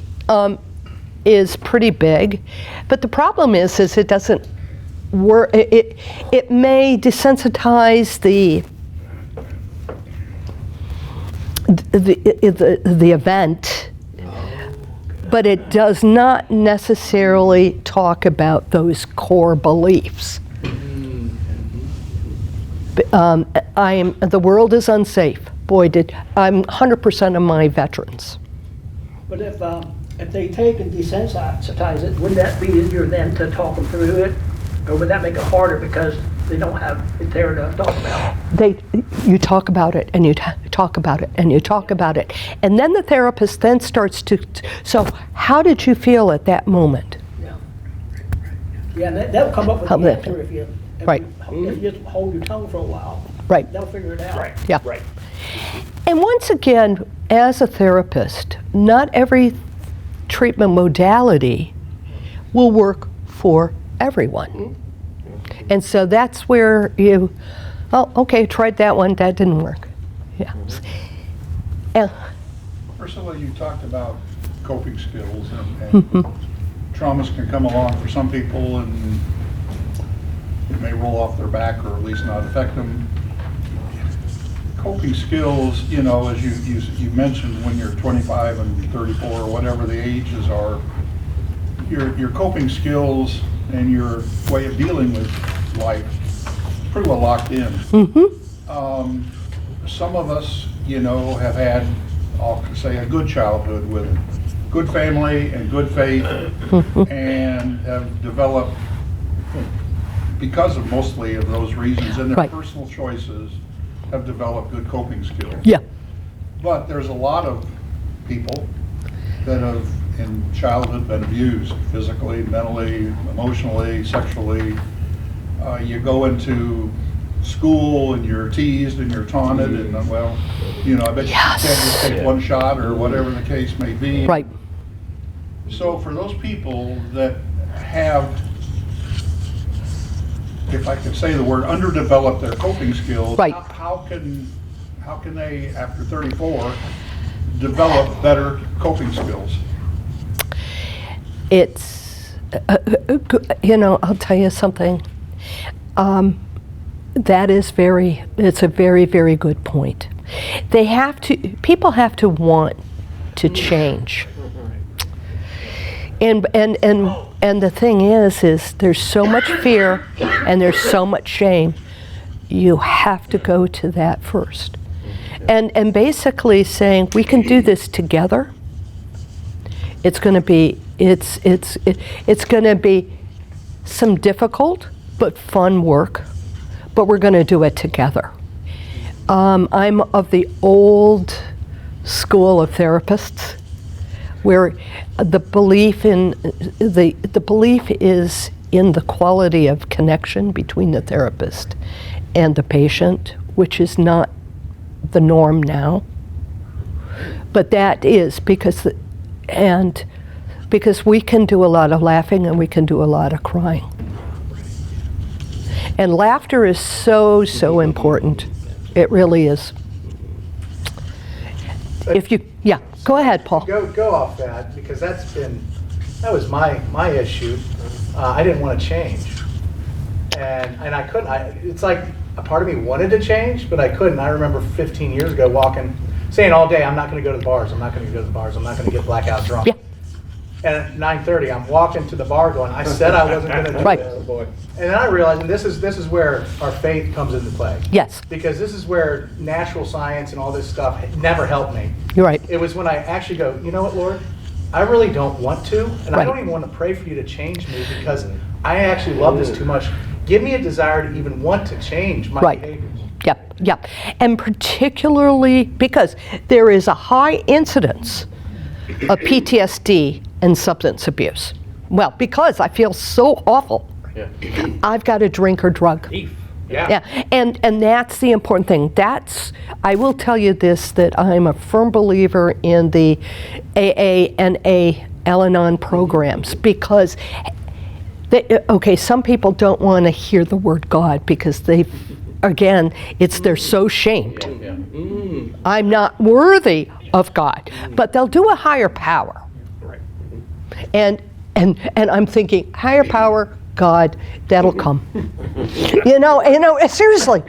is pretty big, but the problem is it doesn't work. It may desensitize the event, but it does not necessarily talk about those core beliefs. The world is unsafe. Boy, I'm 100% of my veterans. But if they take and desensitize it, wouldn't that be easier then to talk them through it? Or would that make it harder because they don't have it there to talk about? You talk about it, and you talk about it, and you talk about it. And then the therapist then starts so how did you feel at that moment? Yeah, they'll come up with the answer if you just hold your tongue for a while. Right. They'll figure it out. Right. Yeah. Right. And once again, as a therapist, not every treatment modality will work for everyone. And so that's where okay, tried that one, that didn't work. Yeah. Priscilla, you talked about coping skills and traumas can come along for some people and it may roll off their back or at least not affect them. Coping skills, you know, as you mentioned, when you're 25 and 34 or whatever the ages are, your coping skills and your way of dealing with life pretty well locked in. Some of us, you know, have had, I'll say, a good childhood with good family and good faith and have developed, because of mostly of those reasons and their personal choices, have developed good coping skills. Yeah. But there's a lot of people that have in childhood been abused physically, mentally, emotionally, sexually. You go into school and you're teased and you're taunted and well, you know, I bet you can't just take one shot or whatever the case may be. Right. So for those people that have, if I could say the word, underdeveloped their coping skills, how can they, after 34, develop better coping skills? It's, you know, I'll tell you something. It's a very, very good point. People have to want to change. And the thing is there's so much fear and there's so much shame. You have to go to that first. And basically saying, we can do this together. It's going to be some difficult but fun work, but we're going to do it together. I'm of the old school of therapists, where the belief is in the quality of connection between the therapist and the patient, which is not the norm now. But that is because we can do a lot of laughing and we can do a lot of crying. And laughter is so, so important. It really is. Go ahead, Paul. Go off that, because that was my issue. I didn't want to change, and I couldn't. It's like a part of me wanted to change, but I couldn't. I remember 15 years ago saying all day, I'm not going to go to the bars, I'm not going to go to the bars, I'm not going to get blackout drunk. Yeah. And at 9:30, I'm walking to the bar going, I said I wasn't going to do Right. this. And then I realized, and this is where our faith comes into play. Yes, Because this is where natural science and all this stuff never helped me. you're right. It was when I actually go, you know what, Lord? I really don't want to, and I Right. don't even want to pray for you to change me because I actually love this too much. Give me a desire to even want to change my Right. behaviors. Yep. And particularly because there is a high incidence of PTSD and substance abuse. Well, because I feel so awful, I've got to drink or drug. Yeah, and that's the important thing. I will tell you this, that I'm a firm believer in the AA and Al-Anon programs because, some people don't want to hear the word God because they're so shamed. I'm not worthy of God, but they'll do a higher power. And I'm thinking, higher power, God, that'll come. Seriously,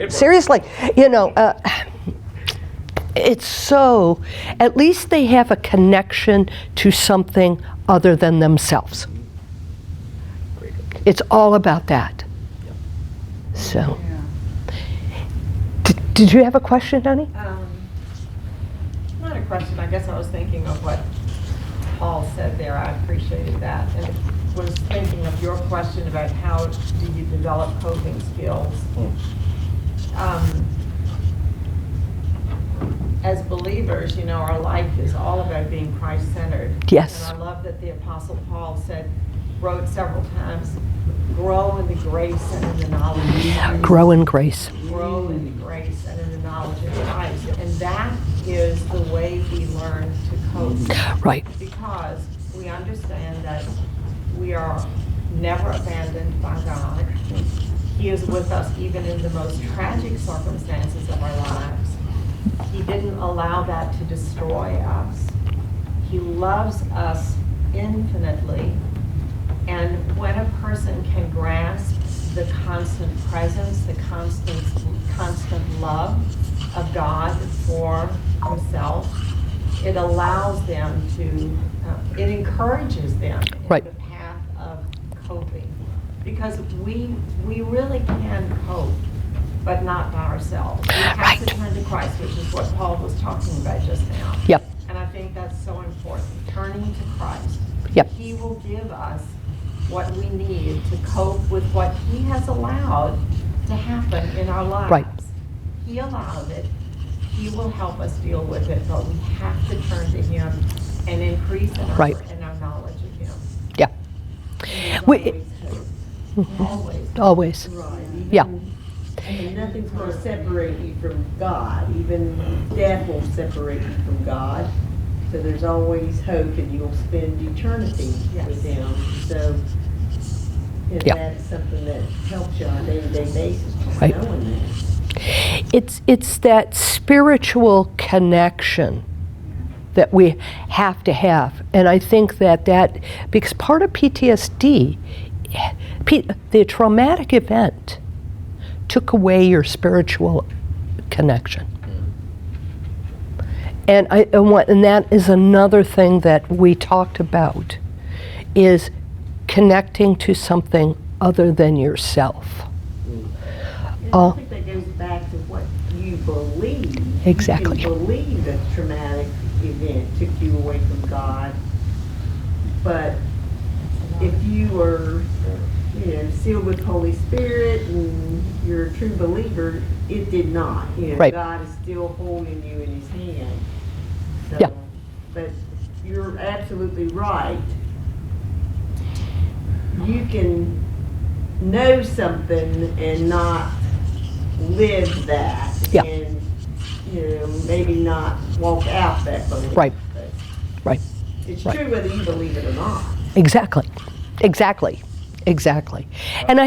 it's so, at least they have a connection to something other than themselves. It's all about that. So, did you have a question, honey? Not a question, I guess I was thinking of what Paul said there, I appreciated that, and was thinking of your question about how do you develop coping skills. As believers, our life is all about being Christ-centered. Yes. And I love that the Apostle Paul wrote several times, grow in the grace and in the knowledge of Christ. Grow in grace. Grow in the grace and in the knowledge of Christ. And that is the way we learn to cope. Right. Because we understand that we are never abandoned by God. He is with us even in the most tragic circumstances of our lives. He didn't allow that to destroy us. He loves us infinitely. And when a person can grasp the constant presence, the constant love of God for himself, it allows them to, it encourages them in Right. the path of coping. Because we really can cope, but not by ourselves. We have to turn to Christ, which is what Paul was talking about just now. Yep. And I think that's so important, turning to Christ. Yep. He will give us what we need to cope with what he has allowed to happen in our lives. Right. He allowed it. He will help us deal with it, but we have to turn to him and increase in our knowledge of him. Yeah. There's always hope. Always. Right. Yeah. And nothing's going to separate you from God. Even death will separate you from God. So there's always hope, and you'll spend eternity with him. So that's something that helps you on a day-to-day basis, just knowing that. It's that spiritual connection that we have to have. And I think that because part of PTSD, the traumatic event took away your spiritual connection. And that is another thing that we talked about, is connecting to something other than yourself. I think that goes back to what you believe. Exactly. You believe that the traumatic event took you away from God, but if you were, sealed with Holy Spirit and you're a true believer, it did not. God is still holding you in his hand. So, but you're absolutely right. You can know something and not live that. Yeah. And, maybe not walk out that belief. Right. But Right. it's true whether you believe it or not. Exactly. And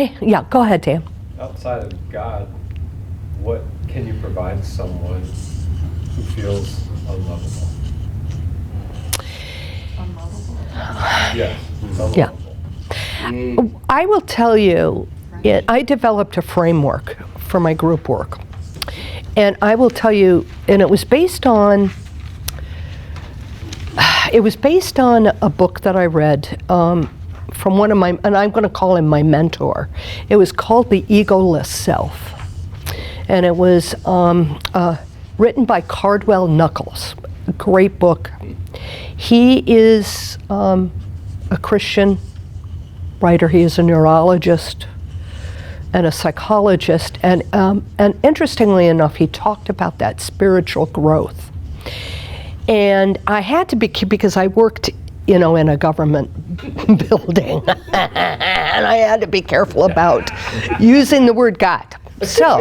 go ahead, Dan. Outside of God, what can you provide someone who feels unlovable? Yes, unlovable. Yeah. I will tell you, I developed a framework for my group work. And I will tell you, and it was based on It was based on a book that I read from one of my, and I'm going to call him my mentor. It was called The Egoless Self. And it was written by Cardwell Nuckols, a great book. He is a Christian writer. He is a neurologist and a psychologist. And interestingly enough, he talked about that spiritual growth. And I had to be, because I worked, in a government building, and I had to be careful about using the word God. So,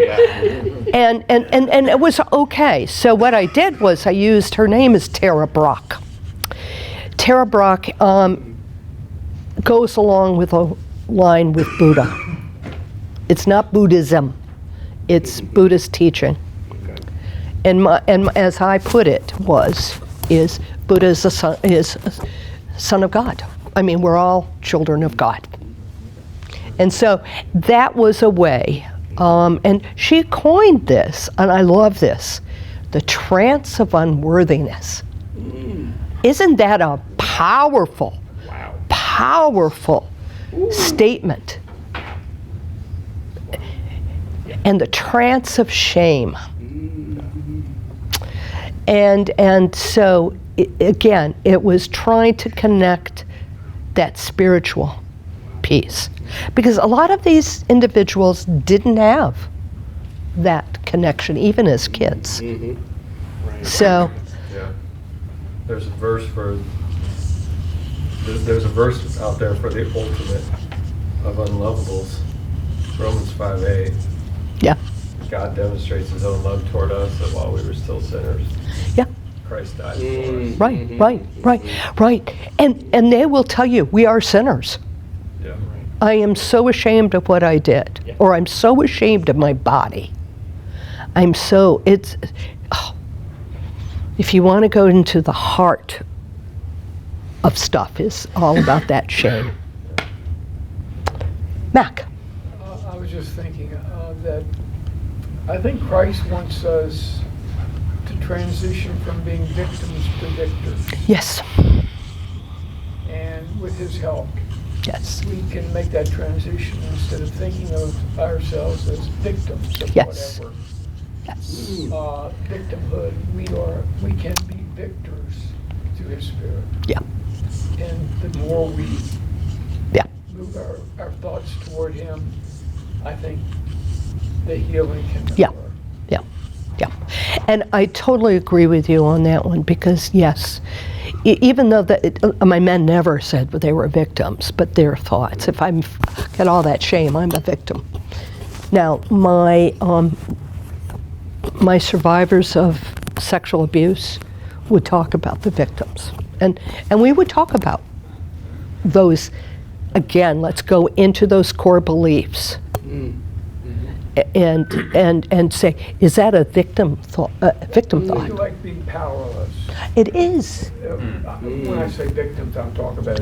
and it was okay. So what I did was I used, her name is Tara Brach. Tara Brach goes along with a line with Buddha. It's not Buddhism, it's Buddhist teaching. And as I put it is Buddha is a son of God. I mean, we're all children of God. And so that was a way, and she coined this, and I love this, the trance of unworthiness. Isn't that a powerful, powerful statement? And the trance of shame. And so, again, it was trying to connect that spiritual piece. Because a lot of these individuals didn't have that connection, even as kids. Right. So. Yeah. There's a verse out there for the ultimate of unlovables. Romans 5:8. Yeah. God demonstrates his own love toward us that while we were still sinners, yeah, Christ died for us. Right. And they will tell you, we are sinners. Yeah. I am so ashamed of what I did, or I'm so ashamed of my body. If you want to go into the heart of stuff, is all about that shame. Mac. I was just thinking that I think Christ wants us to transition from being victims to victors. Yes. And with his help, yes, we can make that transition instead of thinking of ourselves as victims of whatever. Yes. Victimhood, we can be victors through his Spirit. Yeah. And the more we move our thoughts toward him, I think the healing can occur. Yeah. And I totally agree with you on that one, because yes, even though my men never said they were victims, but their thoughts. If I get all that shame, I'm a victim. Now, my survivors of sexual abuse would talk about the victims, and we would talk about those. Again, let's go into those core beliefs. And say, is that a victim thought? Victim thought. It's like being powerless. It is. When I say victims, I'm talking about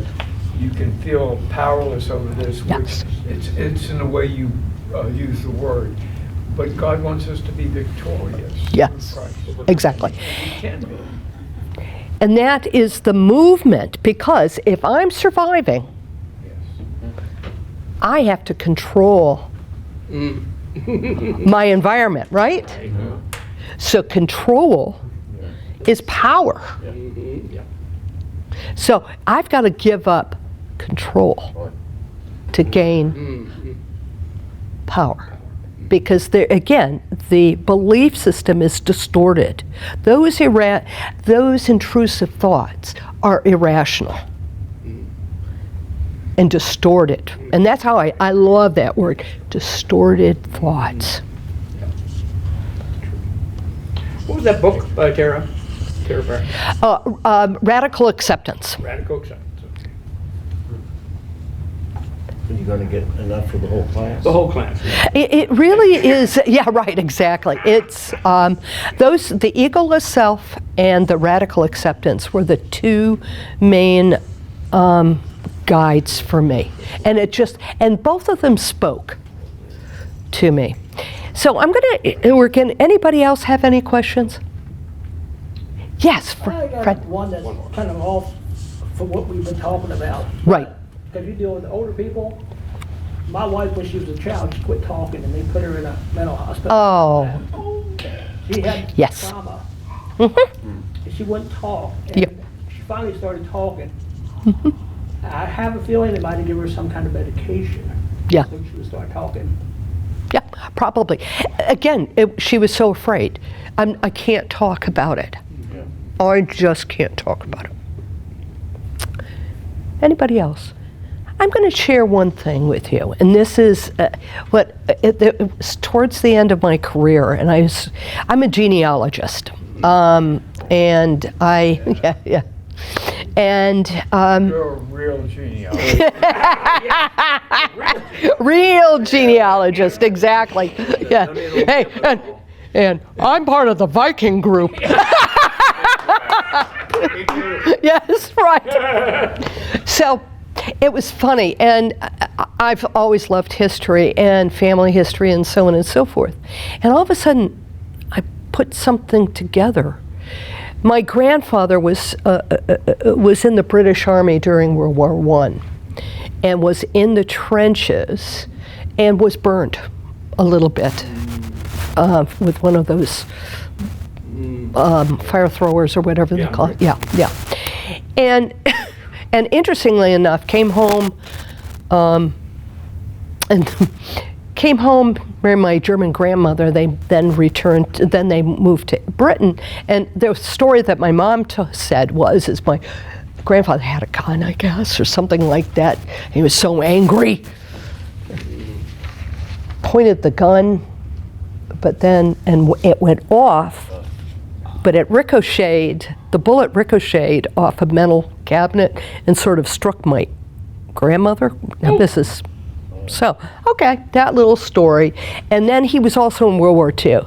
you can feel powerless over this, yes. which it's in the way you use the word. But God wants us to be victorious. Yes, exactly. We can be. And that is the movement, because if I'm surviving, I have to control my environment, right? So control is power. So I've got to give up control to gain power. Because again, the belief system is distorted. Those intrusive thoughts are irrational and distorted. And that's how I love that word, distorted thoughts. What was that book by Tara? Radical Acceptance. Radical Acceptance. Okay. Are you going to get enough for the whole class? The whole class. It really is, yeah, right, exactly. It's the egoless self and the radical acceptance were the two main guides for me. And both of them spoke to me. So I'm gonna, can anybody else have any questions? Yes, I got Fred. one that's kind of off for what we've been talking about. Right. Because you deal with older people. My wife, when she was a child, she quit talking and they put her in a mental hospital. Oh. She had Yes. trauma. Mhm. And she wouldn't talk. And Yep. she finally started talking. I have a feeling they might have given her some kind of medication. Yeah. So she would start talking. Yeah, probably. Again, she was so afraid. I can't talk about it. I just can't talk about it. Anybody else? I'm going to share one thing with you, and this is it was towards the end of my career, and I'm a genealogist, and yeah. And You're a real genealogist. real genealogist, exactly. Yeah. Hey, and I'm part of the Viking group. Yes, right. So it was funny, and I've always loved history and family history and so on and so forth. And all of a sudden, I put something together. My grandfather was in the British Army during World War I, and was in the trenches, and was burned a little bit with one of those fire throwers or whatever they call it. Yeah. And interestingly enough, came home married my German grandmother. They then they moved to Britain. And the story that my mom said is my grandfather had a gun, I guess, or something like that. He was so angry. Pointed the gun, and it went off, but the bullet ricocheted off a metal cabinet and sort of struck my grandmother. Now this is, so, okay, that little story. And then he was also in World War II.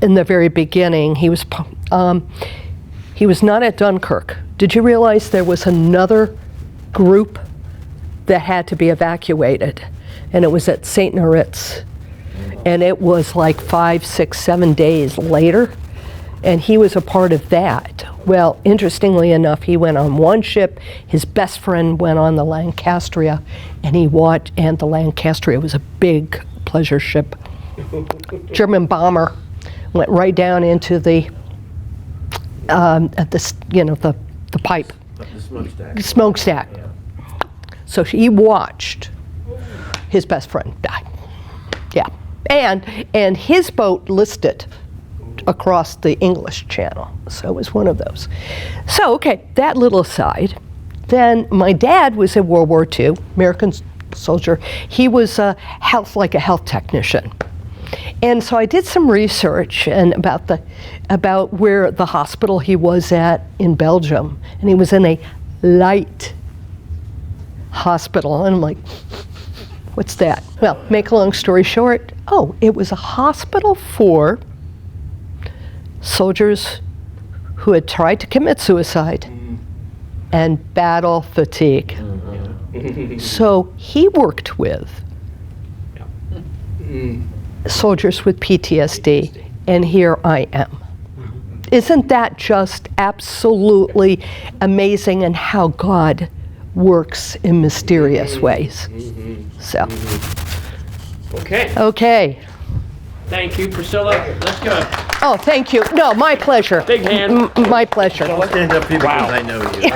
In the very beginning, he was not at Dunkirk. Did you realize there was another group that had to be evacuated? And it was at St. Moritz. And it was like 5, 6, 7 days later. And he was a part of that. Well, interestingly enough, he went on one ship. His best friend went on the Lancastria, and the Lancastria was a big pleasure ship. German bomber went right down into the pipe, The smokestack. Yeah. So he watched his best friend die. Yeah, and his boat listed across the English Channel. So it was one of those. So, okay, that little aside. Then my dad was in World War II, American soldier. He was a health technician. And so I did some research about where the hospital he was at in Belgium. And he was in a light hospital. And I'm like, what's that? Well, make a long story short, it was a hospital for soldiers who had tried to commit suicide and battle fatigue. So he worked with soldiers with PTSD, and here I am. Isn't that just absolutely amazing, and how God works in mysterious ways? So. Okay. Thank you, Priscilla. Let's go. Oh, thank you. No, my pleasure. Big hand. My pleasure. I'll stand up here because I know you.